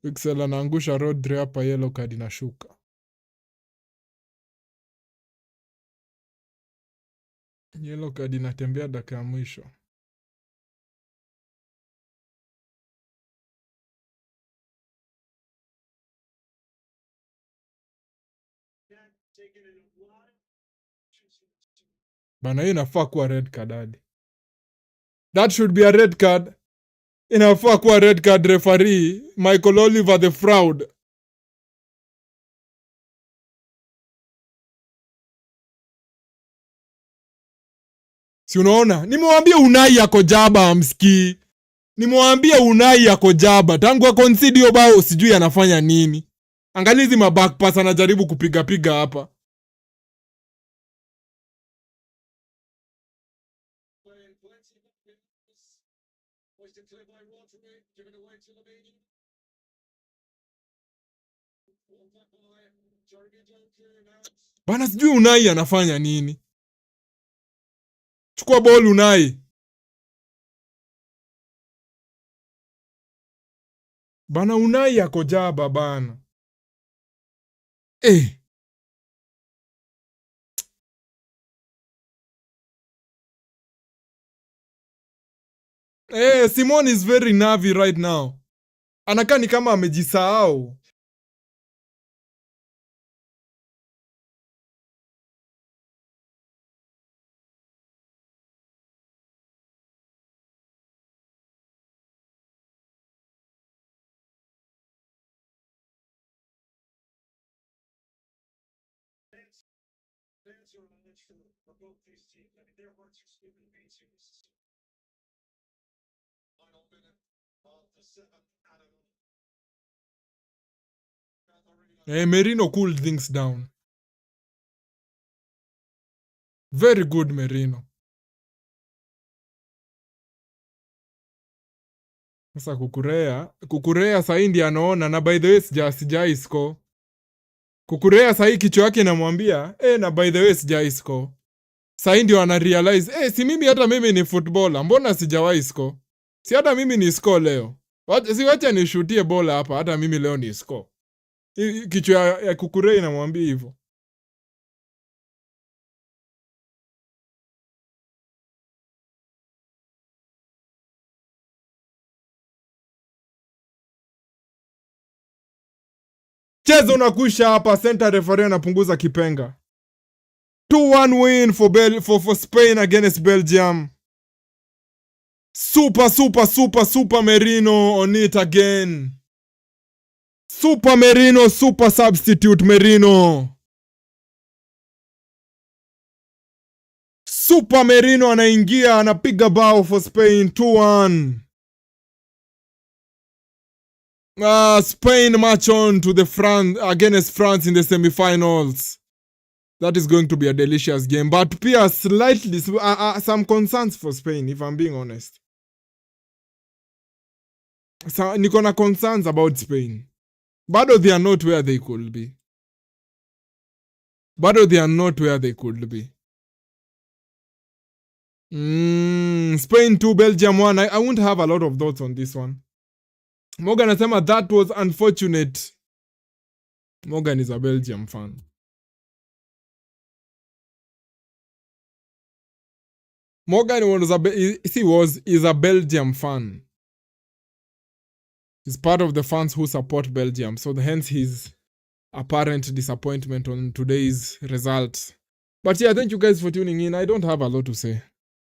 A: Pixel anaangusha Rodri hapa, yellow card inashuka. Yellow card inatembea dakika ya mwisho. Bana, hii inafaa kuwa red card hadi. That should be a red card. Inafaa kuwa red card, referee. Michael Oliver the fraud. Si unaona? Nimewambia Unai yako jaba, amsikii. Nimewambia Unai yako jaba. Tangu concede hiyo bao sijui anafanya nini. Angalia hizi maback pass anajaribu kupiga hapa. Bana, sijui Unai anafanya nini. Chukua ball Unai. Bana Unai ako jaba bana. Eh. Simon is very nervy right now. Anakaa ni kama amejisahau.
B: There's your knowledge for both these teams. I mean, their hearts are skipping beats here. Final minute of the seventh. I don't know.
A: Merino cooled things down. Very good Merino. Sasa Kukurea sahi ndiye anaona, na by the way sijaisko. Kukurea sahi kichwa yake inamwambia, na by the way sijaisko. Sahi ndio ana realize, si mimi hata mimi ni footballer, mbona sijawaisko? Si hata mimi ni score leo. Wacha nishutie bola hapa, hata mimi leo ni score. Kichwa ya Kukurea inamwambia hivyo. Chezo unakusha hapa, center referee anapunguza kipenga. 2-1 win for Spain against Belgium. Super Merino on it again. Super Merino, super substitute Merino. Super Merino anaingia, anapiga bao for Spain 2-1. Spain march on to the against France in the semi-finals. That is going to be a delicious game. But pia slightly some concerns for Spain, if I'm being honest. So, niko na concerns about Spain. Bado they are not where they could be. Spain 2, Belgium 1. I won't have a lot of thoughts on this one. Morgan anasema that was unfortunate. Morgan is a Belgium fan. Morgan is a Belgium fan. He's part of the fans who support Belgium, so hence his apparent disappointment on today's result. But yeah, thank you guys for tuning in. I don't have a lot to say.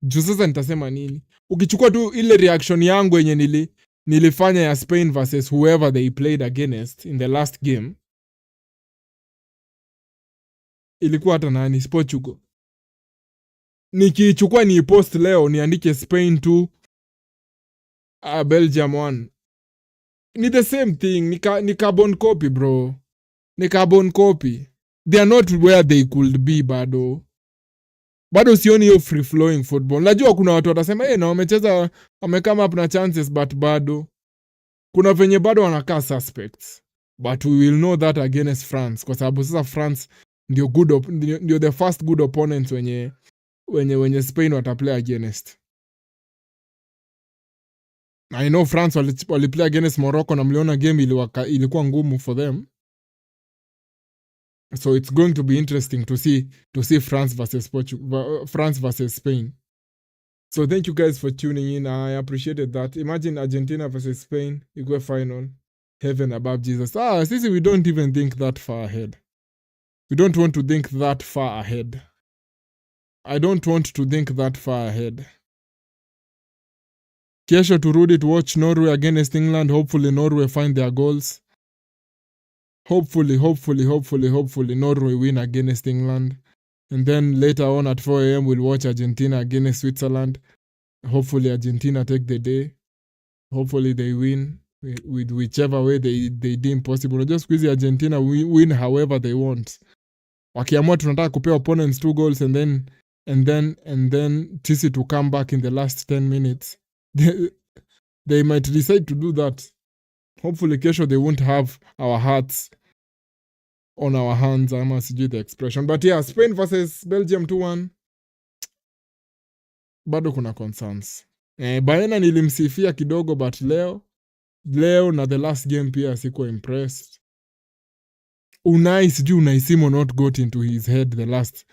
A: Juu sasa nitasema nini? Ukichukua tu ile reaction yangu yenye nilifanya ya Spain versus whoever they played against in the last game, ilikuwa hata nani? Portugal. Nikichukua ni post leo niandike Spain 2 Belgium 1. Ni the same thing, ni carbon copy bro. Ni carbon copy. They are not where they could be bado. Bado sioni hiyo free flowing football. Najua kuna watu watasema na wamecheza, wamekama up na chances, but bado kuna venye bado wanakaa suspects. But we will know that against France, kwa sababu sasa France ndio the first good opponents wenye Spain wataplay against. I know France waliplay against Morocco na mliona game ilikuwa ngumu for them. So it's going to be interesting to see France versus Spain. So thank you guys for tuning in. I appreciated that. Imagine Argentina versus Spain, equal final. Heaven above Jesus. Sisi, we don't even think that far ahead. We don't want to think that far ahead. I don't want to think that far ahead. Kesho turudi to watch Norway against England. Hopefully Norway find their goals. Hopefully Norway win against England. And then later on at 4 a.m. we'll watch Argentina against Switzerland. Hopefully Argentina take the day. Hopefully they win with whichever way they deem possible. Just squeeze Argentina win however they want. Wakiamua tunataka kupea opponents 2 goals and then TC to come back in the last 10 minutes. They might decide to do that. Hopefully kesho they won't have our hearts on our hands, ama sijui the expression. But yeah, Spain versus Belgium 2-1. Bado kuna concerns. Baena nilimsifia kidogo, but leo Leo na the last game pia sikuwa impressed. Unai sijui Unai Simon not got into his head the last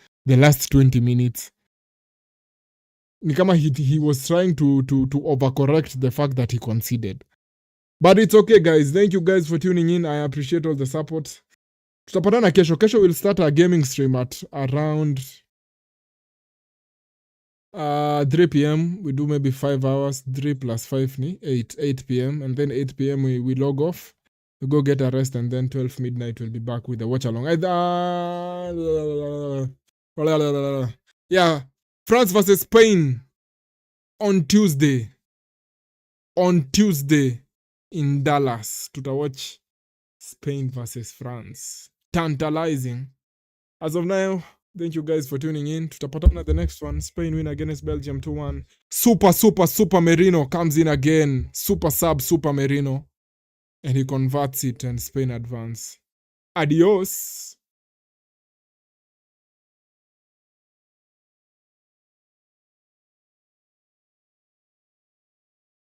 A: 20 minutes. Ni kama he was trying to overcorrect the fact that he conceded. But it's okay guys. Thank you guys for tuning in. I appreciate all the support. Tutapatana kesho. Kesho we'll start our gaming stream at around 3 p.m. We do maybe 5 hours. 3 plus 5 ni 8 p.m. And then 8 p.m. we log off. We go get a rest, and then 12 midnight we'll be back with the watch along. Yeah, France versus Spain on Tuesday. On Tuesday in Dallas. Tutawatch Spain versus France. Tantalizing. As of now, thank you guys for tuning in. Tutapatana the next one. Spain win against Belgium 2-1. Super Merino comes in again. Super Merino. And he converts it and Spain advance. Adios.